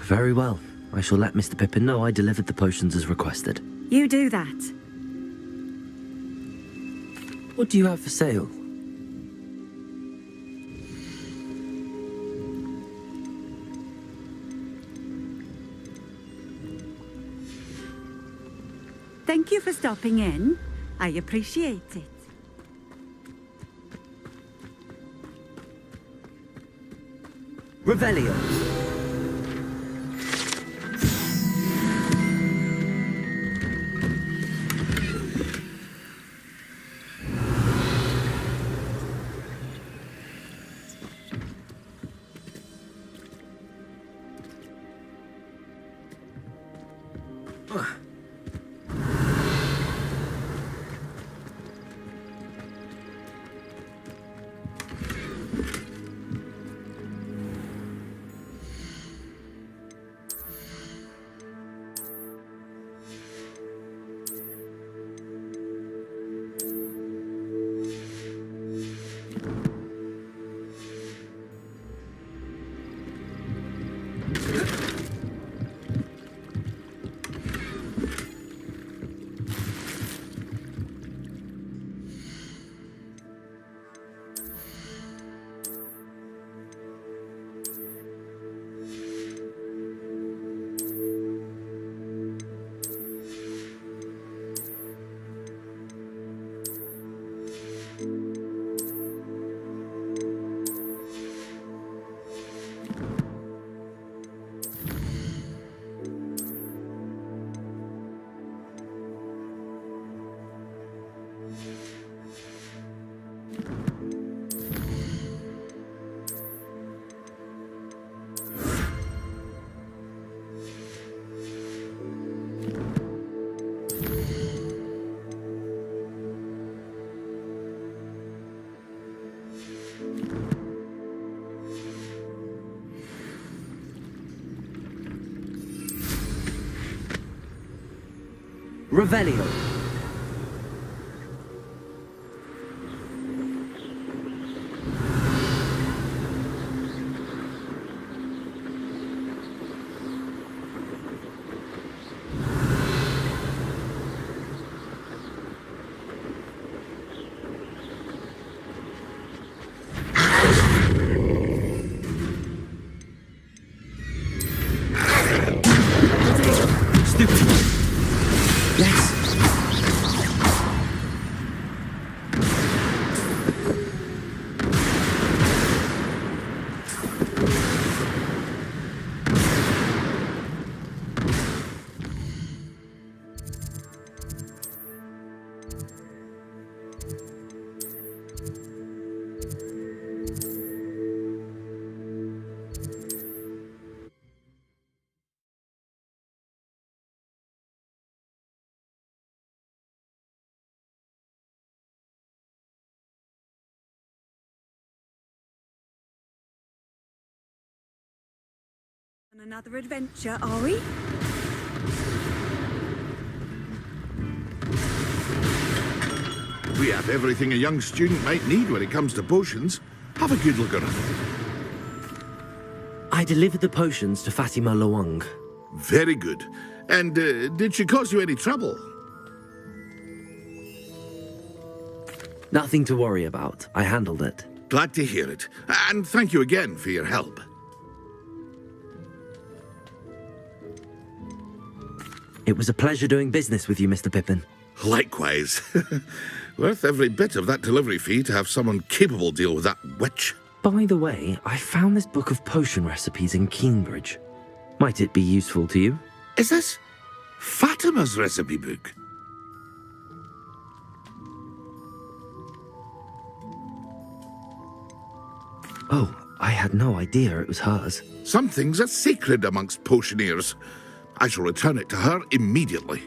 Very well. I shall let Mr. Pippin know I delivered the potions as requested. You do that. What do you have for sale? Thank you for stopping in. I appreciate it. Revelio. Revelio. Another adventure, are we? We have everything a young student might need when it comes to potions. Have a good look around. I delivered the potions to Fatima Lawang. Very good. And did she cause you any trouble? Nothing to worry about. I handled it. Glad to hear it. And thank you again for your help. It was a pleasure doing business with you, Mr. Pippin. Likewise. Worth every bit of that delivery fee to have someone capable deal with that witch. By the way, I found this book of potion recipes in Keenbridge. Might it be useful to you? Is this Fatima's recipe book? Oh, I had no idea it was hers. Some things are sacred amongst potioneers. I shall return it to her immediately.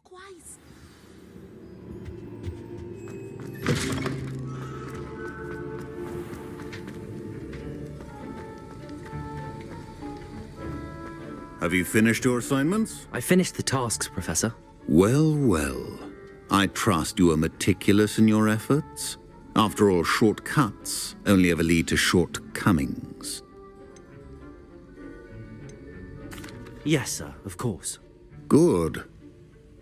Clockwise. Have you finished your assignments? I finished the tasks, Professor. Well, well. I trust you are meticulous in your efforts. After all, shortcuts only ever lead to shortcomings. Yes, sir, of course. Good.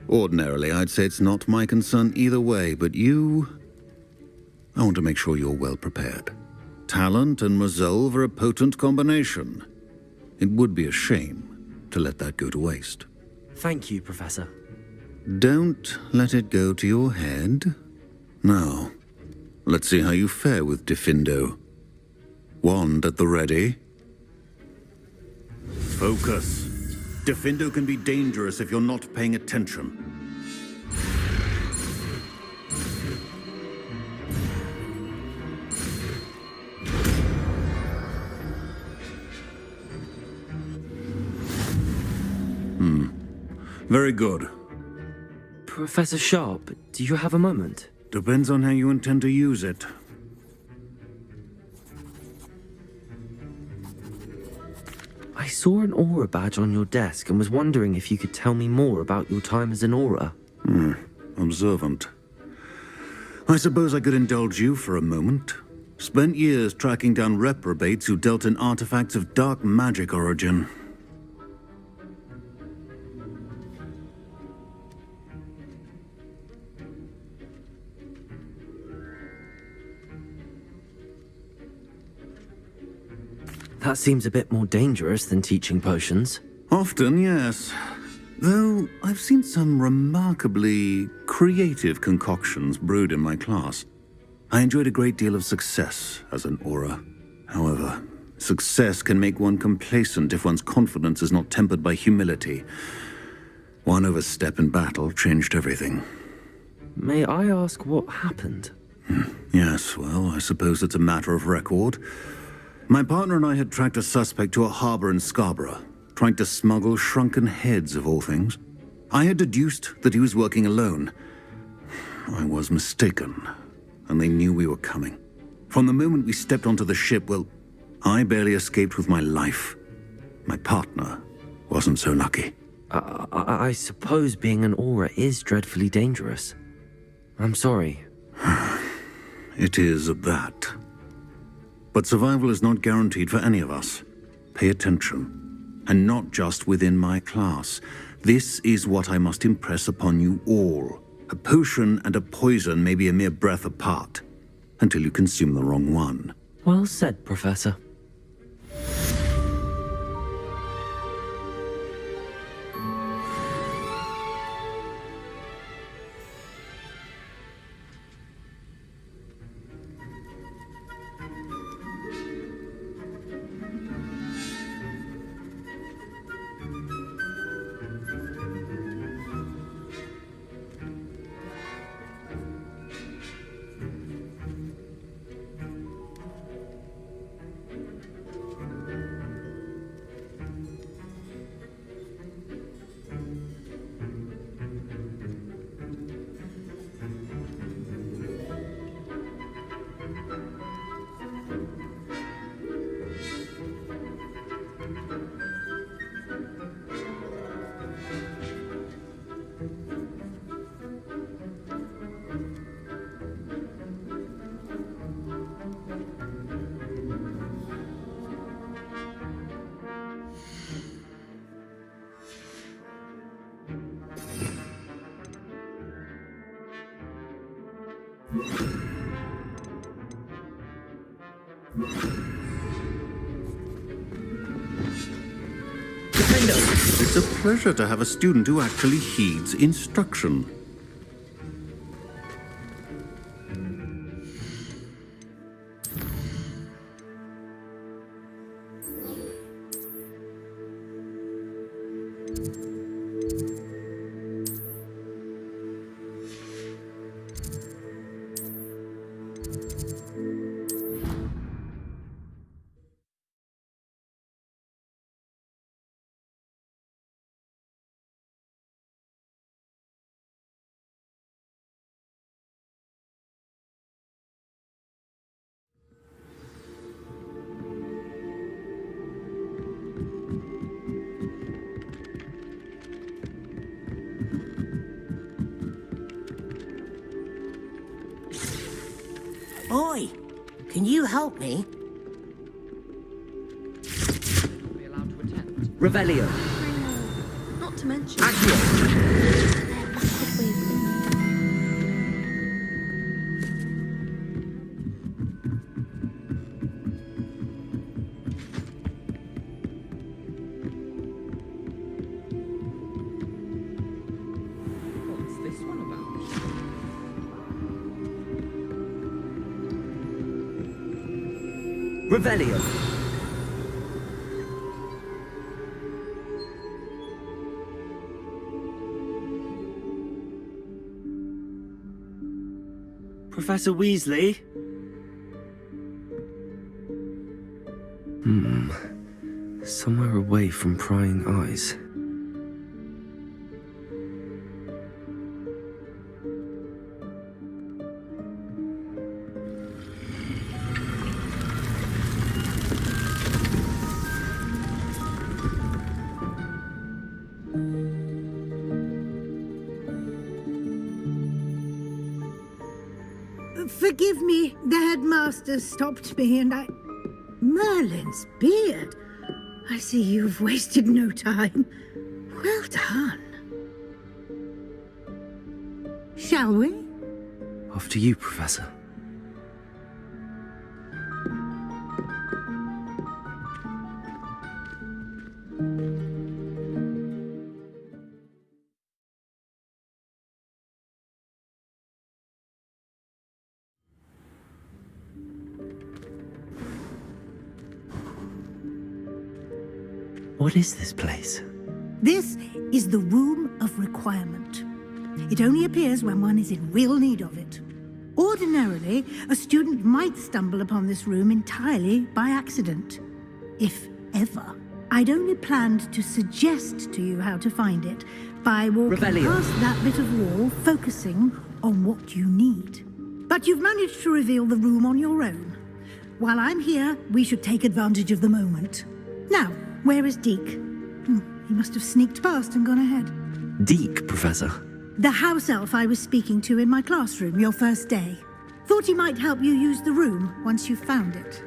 Ordinarily, I'd say it's not my concern either way, but you... I want to make sure you're well prepared. Talent and resolve are a potent combination. It would be a shame to let that go to waste. Thank you, Professor. Don't let it go to your head. Now, let's see how you fare with Diffindo. Wand at the ready. Focus. Diffindo can be dangerous if you're not paying attention. Very good. Professor Sharp, do you have a moment? Depends on how you intend to use it. I saw an aura badge on your desk and was wondering if you could tell me more about your time as an aura. Observant. I suppose I could indulge you for a moment. Spent years tracking down reprobates who dealt in artifacts of dark magic origin. That seems a bit more dangerous than teaching potions. Often, yes. Though I've seen some remarkably creative concoctions brewed in my class. I enjoyed a great deal of success as an aura. However, success can make one complacent if one's confidence is not tempered by humility. One overstep in battle changed everything. May I ask what happened? Yes, well, I suppose it's a matter of record. My partner and I had tracked a suspect to a harbor in Scarborough, trying to smuggle shrunken heads of all things. I had deduced that he was working alone. I was mistaken, and they knew we were coming. From the moment we stepped onto the ship, well, I barely escaped with my life. My partner wasn't so lucky. I suppose being an aura is dreadfully dangerous. I'm sorry. It is at that. But survival is not guaranteed for any of us. Pay attention. and not just within my class. This is what I must impress upon you all. A potion and a poison may be a mere breath apart, until you consume the wrong one. Well said, Professor. It's a pleasure to have a student who actually heeds instruction. Oi, can you help me? Revelio. Not to mention. What's this one about? Revelio. Professor Weasley? Somewhere away from prying eyes. Forgive me, the headmaster stopped me and I... Merlin's beard. I see you've wasted no time. Well done. Shall we? Off to you, Professor. What is this place? This is the Room of Requirement. It only appears when one is in real need of it. Ordinarily, a student might stumble upon this room entirely by accident. If ever. I'd only planned to suggest to you how to find it by walking past that bit of wall, focusing on what you need. But you've managed to reveal the room on your own. While I'm here, we should take advantage of the moment. Now, where is Deke? He must have sneaked past and gone ahead. Deke, Professor. The house elf I was speaking to in my classroom your first day. Thought he might help you use the room once you found it.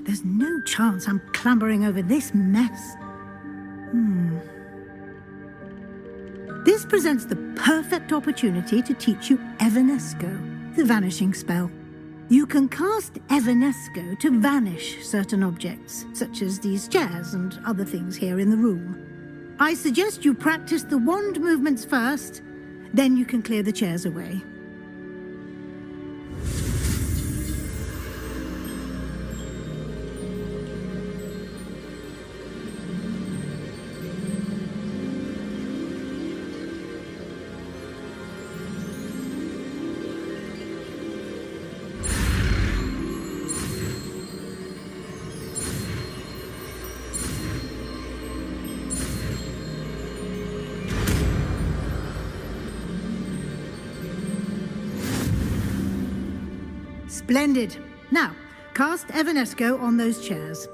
There's no chance I'm clambering over this mess. This presents the perfect opportunity to teach you Evanesco, the vanishing spell. You can cast Evanesco to vanish certain objects, such as these chairs and other things here in the room. I suggest you practice the wand movements first, then you can clear the chairs away. Splendid. Now, cast Evanesco on those chairs.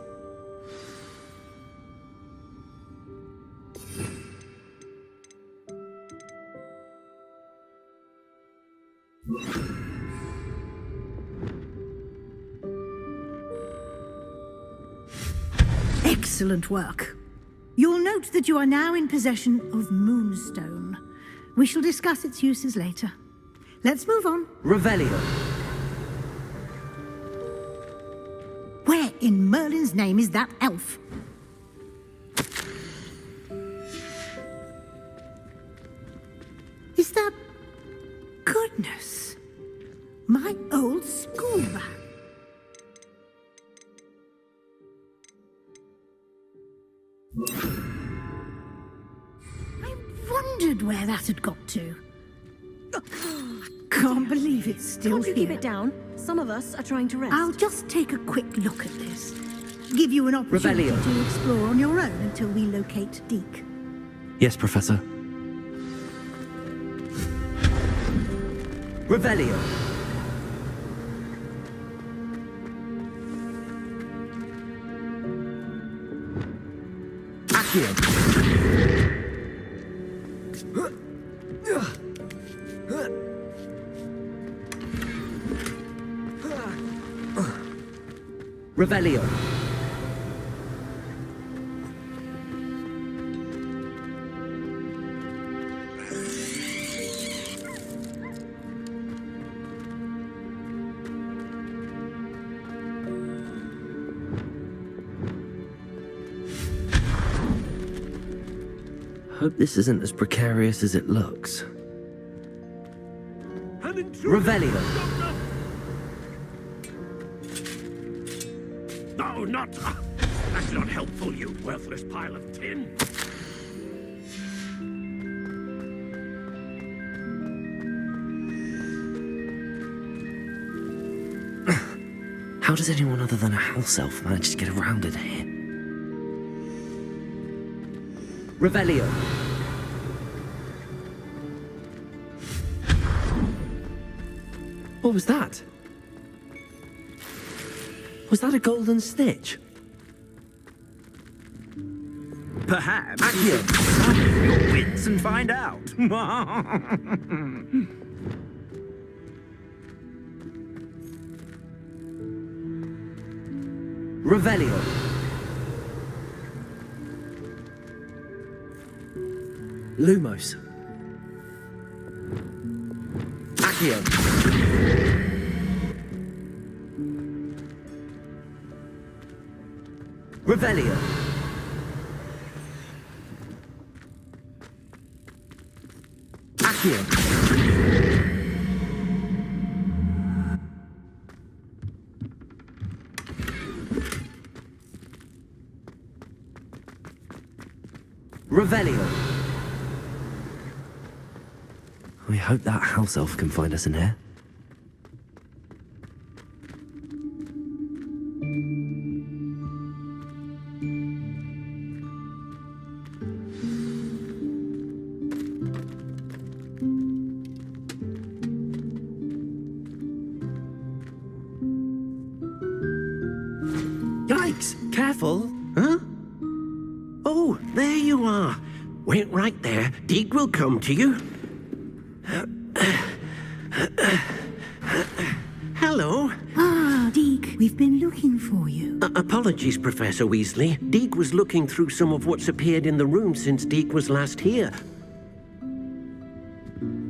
Excellent work. You'll note that you are now in possession of Moonstone. We shall discuss its uses later. Let's move on. Revelio. Where in Merlin's name is that elf? Is that... Goodness! My old school bag. I wondered where that had got to. Can't believe it's still Can't you here. keep it down? Some of us are trying to rest. I'll just take a quick look at this. Give you an opportunity Revelio. to explore on your own until we locate Deke. Yes, Professor. Revelio. Accio. Revelio. Hope this isn't as precarious as it looks. Revelio. No, not... That's not helpful, you worthless pile of tin. How does anyone other than a house elf manage to get around in here? Revelio. What was that? Was that a golden snitch? Perhaps you should summon your wits and find out. Revelio. Lumos. Accio. Revelio. Accio. Revelio. We hope that house elf can find us in here. Yikes! Careful! Huh? Oh, there you are. Wait right there. Deke will come to you. Hello. Ah, Deke. We've been looking for you. Apologies, Professor Weasley. Deke was looking through some of what's appeared in the room since Deke was last here.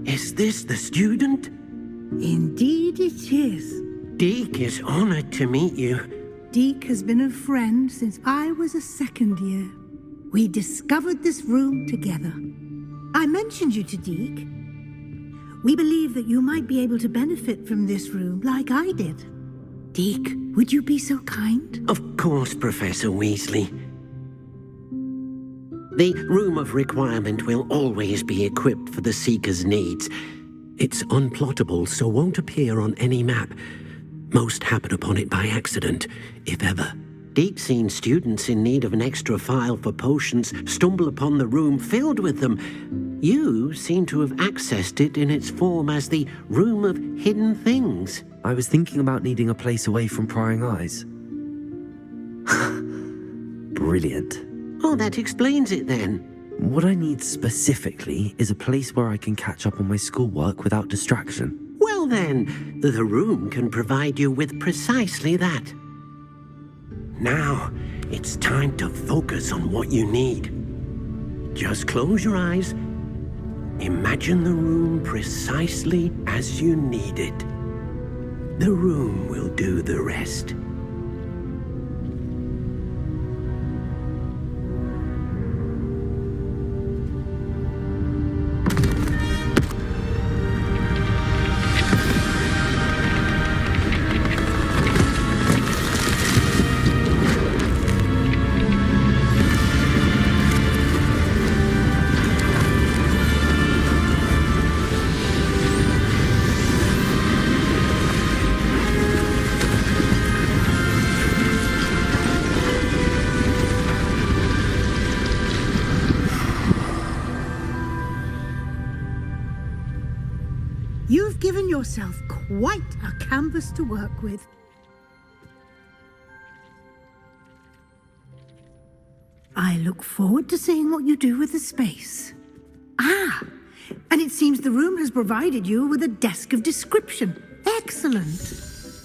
Is this the student? Indeed it is. Deke is honored to meet you. Deke has been a friend since I was a second year. We discovered this room together. I mentioned you to Deke. We believe that you might be able to benefit from this room like I did. Deke, would you be so kind? Of course, Professor Weasley. The Room of Requirement will always be equipped for the Seeker's needs. It's unplottable, so won't appear on any map. Most happen upon it by accident, if ever. Deke's seen students in need of an extra file for potions stumble upon the room filled with them. You seem to have accessed it in its form as the Room of Hidden Things. I was thinking about needing a place away from prying eyes. Brilliant. Oh, that explains it then. What I need specifically is a place where I can catch up on my schoolwork without distraction. Well then, the room can provide you with precisely that. Now, it's time to focus on what you need. Just close your eyes. Imagine the room precisely as you need it. The room will do the rest. You've given yourself quite a canvas to work with. I look forward to seeing what you do with the space. Ah, and it seems the room has provided you with a desk of description. Excellent.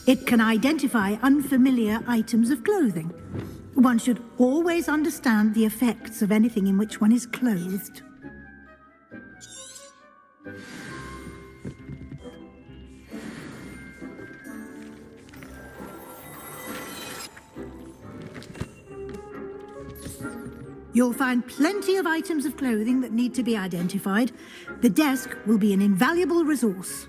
It can identify unfamiliar items of clothing. One should always understand the effects of anything in which one is clothed. You'll find plenty of items of clothing that need to be identified. The desk will be an invaluable resource.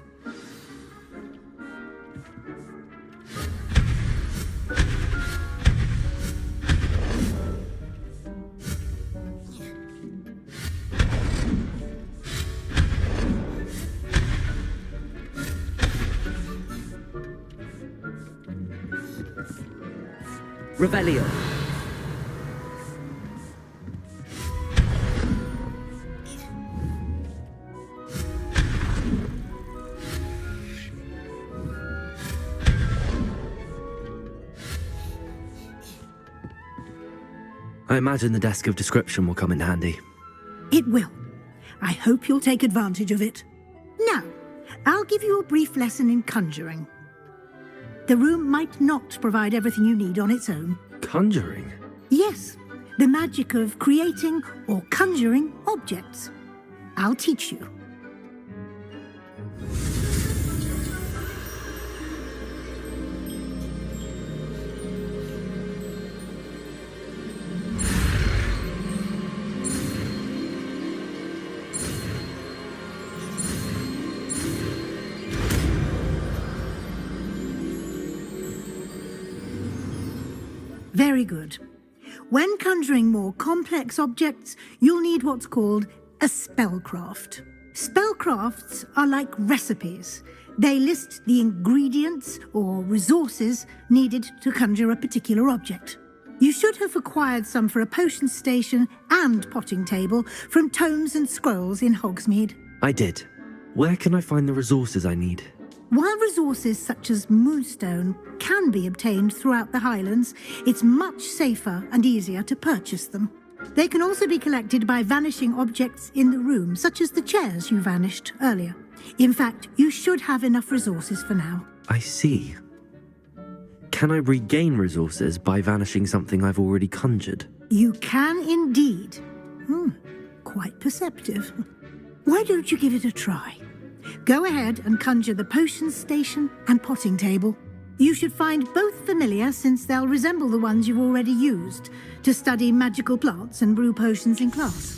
Revelio. I imagine the desk of description will come in handy. It will. I hope you'll take advantage of it. Now, I'll give you a brief lesson in conjuring. The room might not provide everything you need on its own. Conjuring? Yes, the magic of creating or conjuring objects. I'll teach you. Very good. When conjuring more complex objects, you'll need what's called a spellcraft. Spellcrafts are like recipes. They list the ingredients or resources needed to conjure a particular object. You should have acquired some for a potion station and potting table from tomes and scrolls in Hogsmeade. I did. Where can I find the resources I need? While resources such as moonstone can be obtained throughout the Highlands, it's much safer and easier to purchase them. They can also be collected by vanishing objects in the room, such as the chairs you vanished earlier. In fact, you should have enough resources for now. I see. Can I regain resources by vanishing something I've already conjured? You can indeed. Quite perceptive. Why don't you give it a try? Go ahead and conjure the potions station and potting table. You should find both familiar, since they'll resemble the ones you've already used to study magical plants and brew potions in class.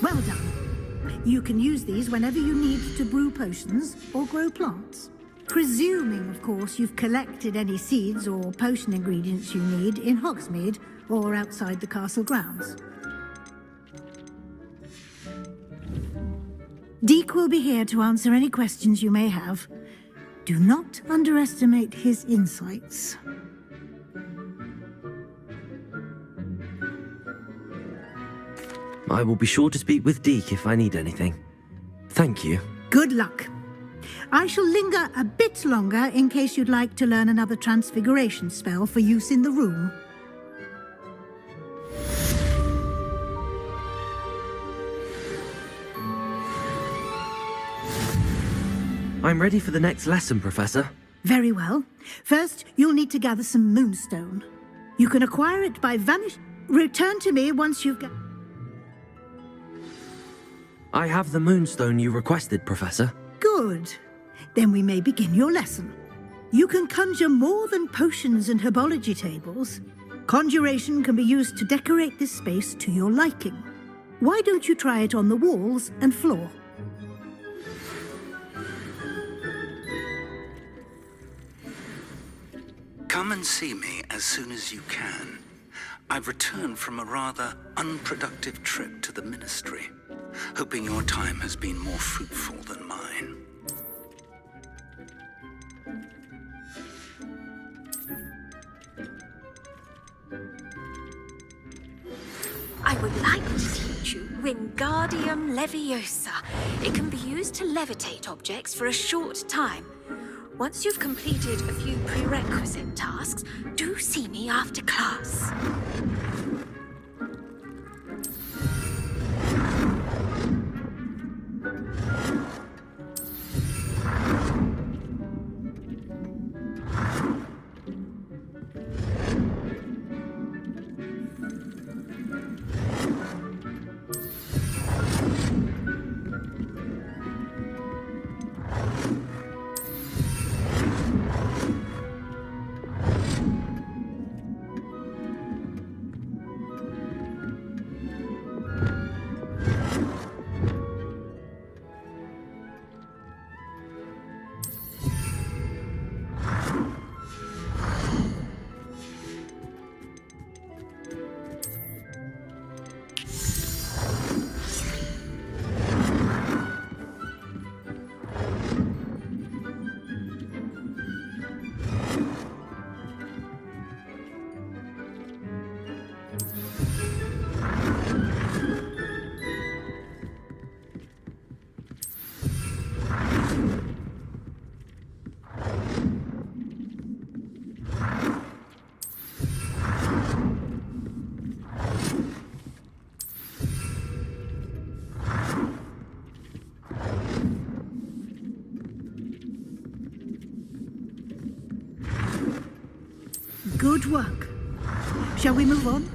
Well done. You can use these whenever you need to brew potions or grow plants. Presuming, of course, you've collected any seeds or potion ingredients you need in Hogsmeade or outside the castle grounds. Deke will be here to answer any questions you may have. Do not underestimate his insights. I will be sure to speak with Deke if I need anything. Thank you. Good luck. I shall linger a bit longer in case you'd like to learn another transfiguration spell for use in the room. I'm ready for the next lesson, Professor. Very well. First, you'll need to gather some moonstone. You can acquire it by Return to me once you've got... I have the moonstone you requested, Professor. Good. Then we may begin your lesson. You can conjure more than potions and herbology tables. Conjuration can be used to decorate this space to your liking. Why don't you try it on the walls and floor? Come and see me as soon as you can. I've returned from a rather unproductive trip to the Ministry, hoping your time has been more fruitful than mine. I would like to teach you Wingardium Leviosa. It can be used to levitate objects for a short time. Once you've completed a few prerequisite tasks, do see me after class. Good work. Shall we move on?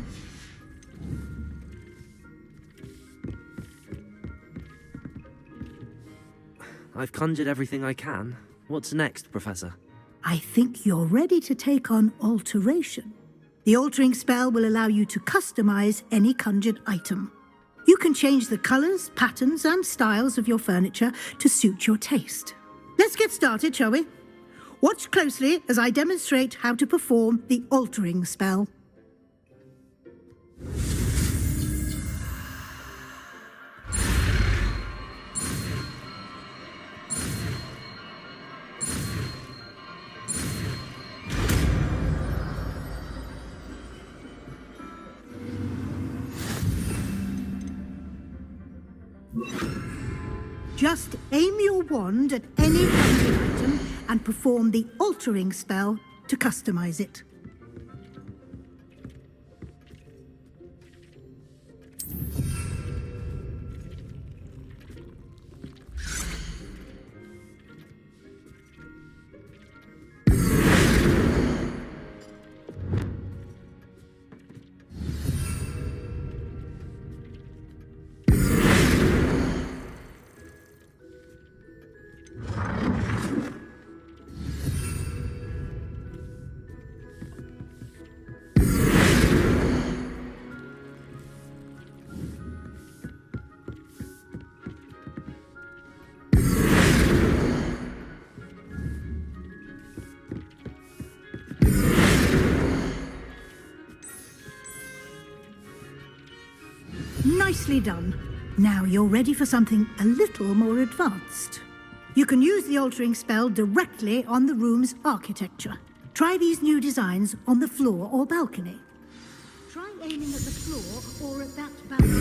I've conjured everything I can. What's next, Professor? I think you're ready to take on alteration. The altering spell will allow you to customize any conjured item. You can change the colors, patterns, and styles of your furniture to suit your taste. Let's get started, shall we? Watch closely as I demonstrate how to perform the altering spell. Just aim your wand at any conjured item and perform the altering spell to customize it. Nicely done. Now you're ready for something a little more advanced. You can use the altering spell directly on the room's architecture. Try these new designs on the floor or balcony. Try aiming at the floor or at that balcony.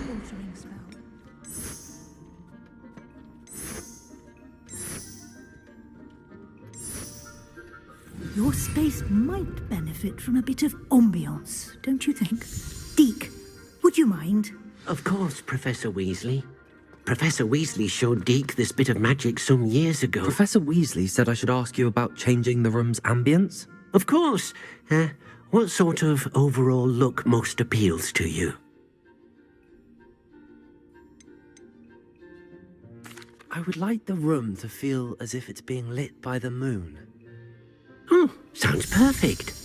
Altering spell. Your space might benefit from a bit of ambiance, don't you think? Deke, would you mind? Of course, Professor Weasley. Professor Weasley showed Deke this bit of magic some years ago. Professor Weasley said I should ask you about changing the room's ambience? Of course. What sort of overall look most appeals to you? I would like the room to feel as if it's being lit by the moon. Oh, sounds perfect.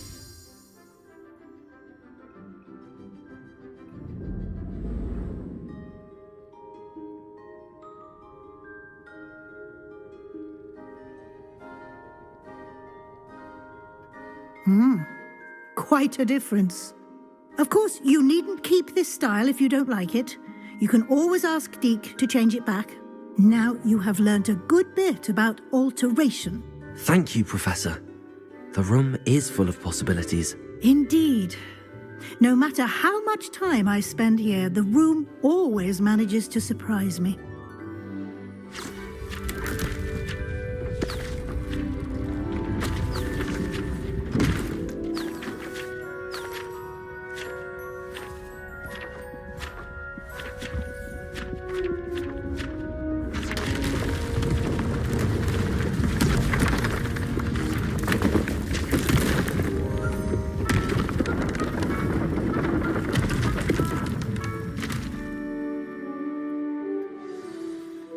Quite a difference. Of course, you needn't keep this style if you don't like it. You can always ask Deke to change it back. Now you have learnt a good bit about alteration. Thank you, Professor. The room is full of possibilities. Indeed. No matter how much time I spend here, the room always manages to surprise me.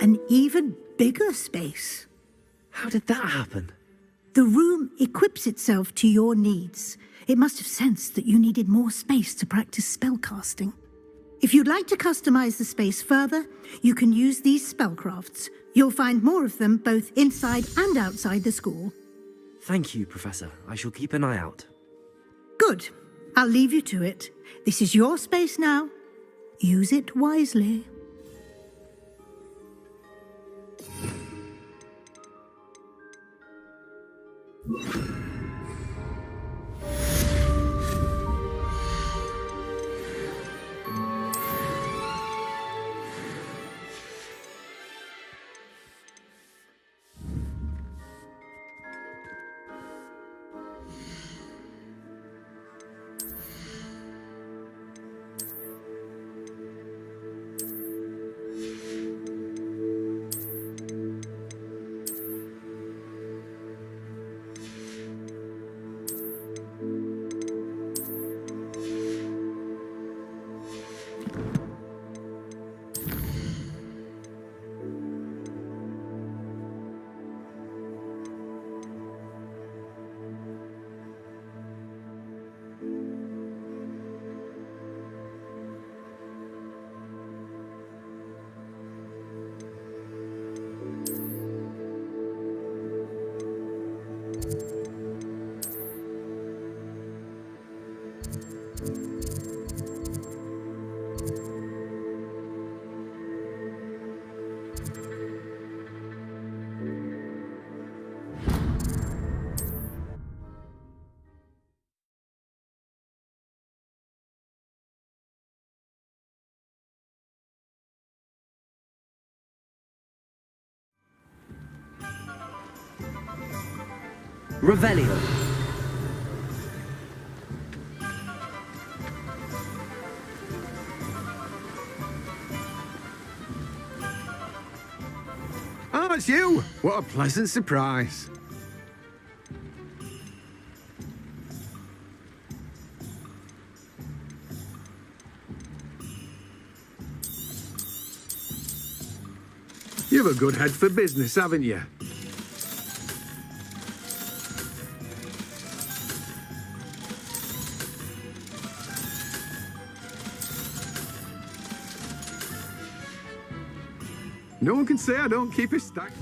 An even bigger space. How did that happen? The room equips itself to your needs. It must have sensed that you needed more space to practice spellcasting. If you'd like to customize the space further, you can use these spellcrafts. You'll find more of them both inside and outside the school. Thank you, Professor. I shall keep an eye out. Good. I'll leave you to it. This is your space now. Use it wisely. Revelio. Oh, it's you! What a pleasant surprise. You've a good head for business, haven't you? No one can say I don't keep a stack.